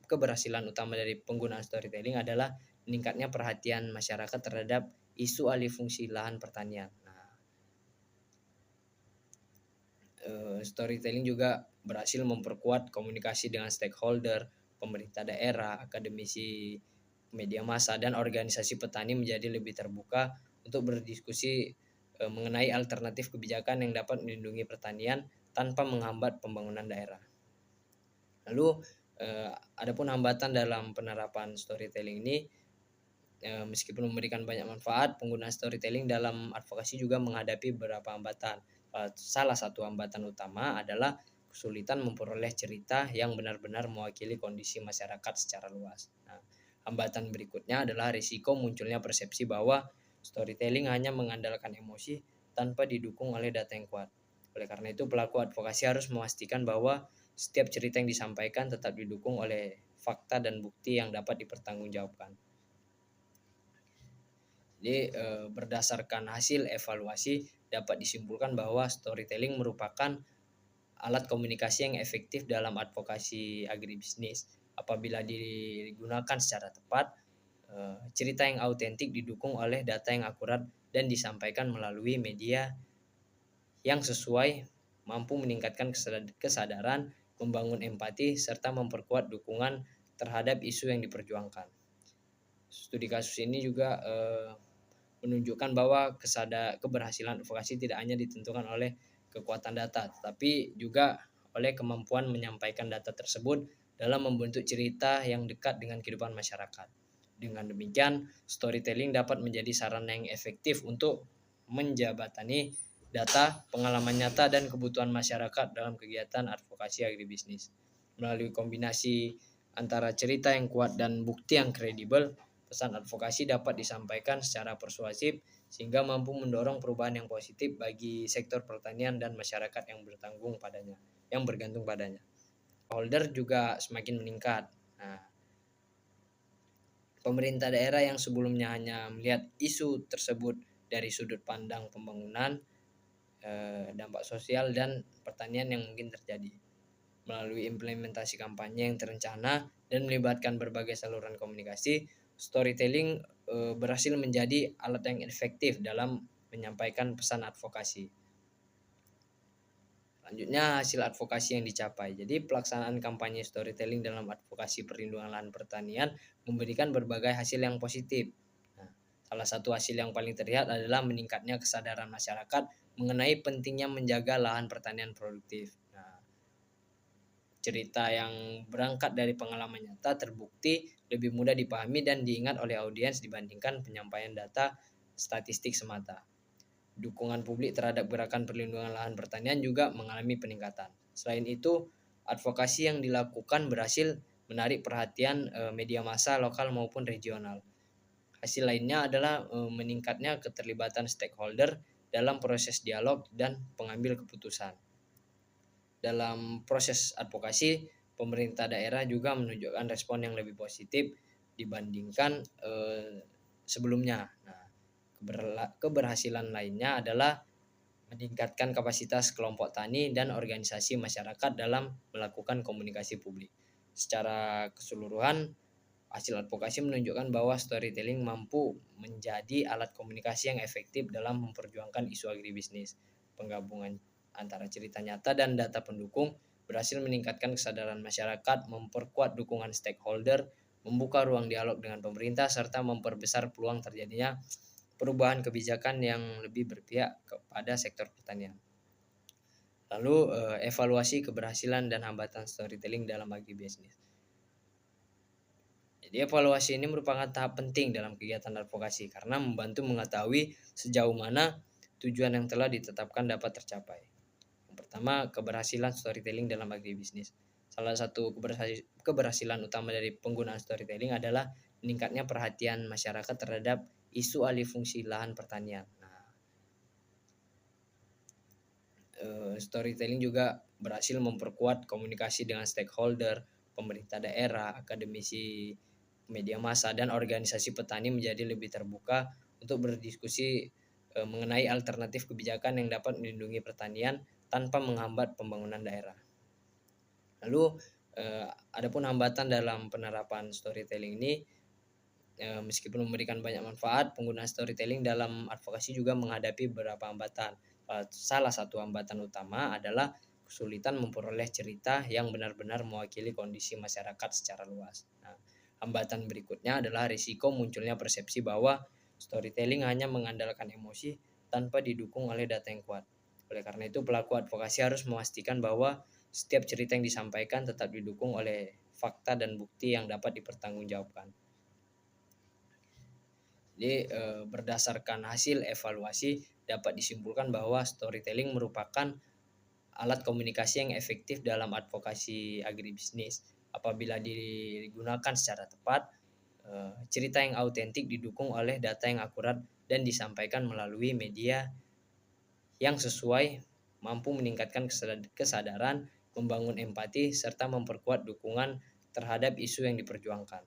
keberhasilan utama dari penggunaan storytelling adalah meningkatnya perhatian masyarakat terhadap isu alih fungsi lahan pertanian. Nah, storytelling juga berhasil memperkuat komunikasi dengan stakeholder, pemerintah daerah, akademisi, media massa, dan organisasi petani menjadi lebih terbuka untuk berdiskusi mengenai alternatif kebijakan yang dapat melindungi pertanian tanpa menghambat pembangunan daerah. Lalu, adapun hambatan dalam penerapan storytelling ini, meskipun memberikan banyak manfaat, penggunaan storytelling dalam advokasi juga menghadapi beberapa hambatan. Salah satu hambatan utama adalah kesulitan memperoleh cerita yang benar-benar mewakili kondisi masyarakat secara luas. Nah, hambatan berikutnya adalah risiko munculnya persepsi bahwa storytelling hanya mengandalkan emosi tanpa didukung oleh data yang kuat. Oleh karena itu, pelaku advokasi harus memastikan bahwa setiap cerita yang disampaikan tetap didukung oleh fakta dan bukti yang dapat dipertanggungjawabkan. Jadi berdasarkan hasil evaluasi dapat disimpulkan bahwa storytelling merupakan alat komunikasi yang efektif dalam advokasi agribisnis. Apabila digunakan secara tepat, cerita yang autentik didukung oleh data yang akurat dan disampaikan melalui media yang sesuai, mampu meningkatkan kesadaran, membangun empati, serta memperkuat dukungan terhadap isu yang diperjuangkan. Studi kasus ini juga menunjukkan bahwa keberhasilan advokasi tidak hanya ditentukan oleh kekuatan data, tetapi juga oleh kemampuan menyampaikan data tersebut dalam membentuk cerita yang dekat dengan kehidupan masyarakat. Dengan demikian, storytelling dapat menjadi sarana yang efektif untuk menjabatani data, pengalaman nyata, dan kebutuhan masyarakat dalam kegiatan advokasi agribisnis. Melalui kombinasi antara cerita yang kuat dan bukti yang kredibel, pesan advokasi dapat disampaikan secara persuasif sehingga mampu mendorong perubahan yang positif bagi sektor pertanian dan masyarakat yang bergantung padanya. Holder juga semakin meningkat. Nah, pemerintah daerah yang sebelumnya hanya melihat isu tersebut dari sudut pandang pembangunan, dampak sosial dan pertanian yang mungkin terjadi. Melalui implementasi kampanye yang terencana dan melibatkan berbagai saluran komunikasi, storytelling berhasil menjadi alat yang efektif dalam menyampaikan pesan advokasi. Selanjutnya, hasil advokasi yang dicapai. Jadi pelaksanaan kampanye storytelling dalam advokasi perlindungan lahan pertanian memberikan berbagai hasil yang positif. Nah, salah satu hasil yang paling terlihat adalah meningkatnya kesadaran masyarakat mengenai pentingnya menjaga lahan pertanian produktif. Nah, cerita yang berangkat dari pengalaman nyata terbukti lebih mudah dipahami dan diingat oleh audiens dibandingkan penyampaian data statistik semata. Dukungan publik terhadap gerakan perlindungan lahan pertanian juga mengalami peningkatan. Selain itu, advokasi yang dilakukan berhasil menarik perhatian media massa lokal maupun regional. Hasil lainnya adalah meningkatnya keterlibatan stakeholder dalam proses dialog dan pengambil keputusan. Dalam proses advokasi, pemerintah daerah juga menunjukkan respon yang lebih positif dibandingkan sebelumnya. Nah, keberhasilan lainnya adalah meningkatkan kapasitas kelompok tani dan organisasi masyarakat dalam melakukan komunikasi publik. Secara keseluruhan, hasil advokasi menunjukkan bahwa storytelling mampu menjadi alat komunikasi yang efektif dalam memperjuangkan isu agribisnis. Penggabungan antara cerita nyata dan data pendukung berhasil meningkatkan kesadaran masyarakat, memperkuat dukungan stakeholder, membuka ruang dialog dengan pemerintah, serta memperbesar peluang terjadinya perubahan kebijakan yang lebih berpihak kepada sektor pertanian. Lalu evaluasi keberhasilan dan hambatan storytelling dalam agribisnis. Jadi evaluasi ini merupakan tahap penting dalam kegiatan advokasi karena membantu mengetahui sejauh mana tujuan yang telah ditetapkan dapat tercapai. Yang pertama, keberhasilan storytelling dalam agribisnis. Salah satu keberhasilan utama dari penggunaan storytelling adalah meningkatnya perhatian masyarakat terhadap isu alih fungsi lahan pertanian. Nah, storytelling juga berhasil memperkuat komunikasi dengan stakeholder, pemerintah daerah, akademisi, media massa, dan organisasi petani menjadi lebih terbuka untuk berdiskusi mengenai alternatif kebijakan yang dapat melindungi pertanian tanpa menghambat pembangunan daerah. Lalu, adapun hambatan dalam penerapan storytelling ini, meskipun memberikan banyak manfaat, penggunaan storytelling dalam advokasi juga menghadapi beberapa hambatan. Salah satu hambatan utama adalah kesulitan memperoleh cerita yang benar-benar mewakili kondisi masyarakat secara luas. Nah, hambatan berikutnya adalah risiko munculnya persepsi bahwa storytelling hanya mengandalkan emosi tanpa didukung oleh data yang kuat. Oleh karena itu, pelaku advokasi harus memastikan bahwa setiap cerita yang disampaikan tetap didukung oleh fakta dan bukti yang dapat dipertanggungjawabkan. Jadi berdasarkan hasil evaluasi dapat disimpulkan bahwa storytelling merupakan alat komunikasi yang efektif dalam advokasi agribisnis. Apabila digunakan secara tepat, cerita yang autentik didukung oleh data yang akurat dan disampaikan melalui media yang sesuai, mampu meningkatkan kesadaran, membangun empati, serta memperkuat dukungan terhadap isu yang diperjuangkan.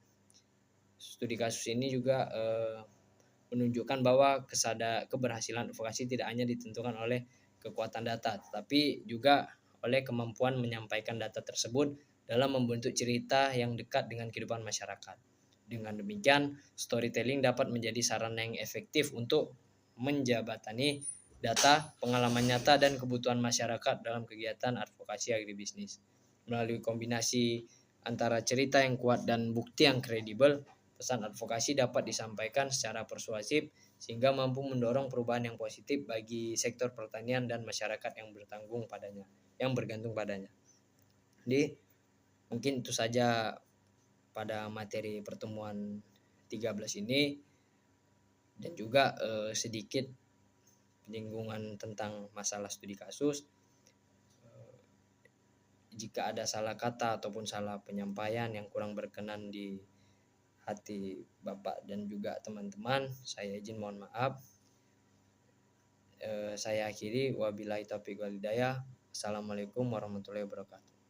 Studi kasus ini juga menunjukkan bahwa keberhasilan advokasi tidak hanya ditentukan oleh kekuatan data, tetapi juga oleh kemampuan menyampaikan data tersebut dalam membentuk cerita yang dekat dengan kehidupan masyarakat. Dengan demikian, storytelling dapat menjadi sarana yang efektif untuk menjabatani data, pengalaman nyata, dan kebutuhan masyarakat dalam kegiatan advokasi agribisnis. Melalui kombinasi antara cerita yang kuat dan bukti yang kredibel, pesan advokasi dapat disampaikan secara persuasif sehingga mampu mendorong perubahan yang positif bagi sektor pertanian dan masyarakat yang bergantung padanya. Jadi Mungkin itu saja pada materi pertemuan 13 ini, dan juga sedikit penyinggungan tentang masalah studi kasus. Jika ada salah kata ataupun salah penyampaian yang kurang berkenan di hati Bapak dan juga teman-teman, saya izin mohon maaf. Saya akhiri, wabillahi taufiq wal hidayah. Assalamualaikum warahmatullahi wabarakatuh.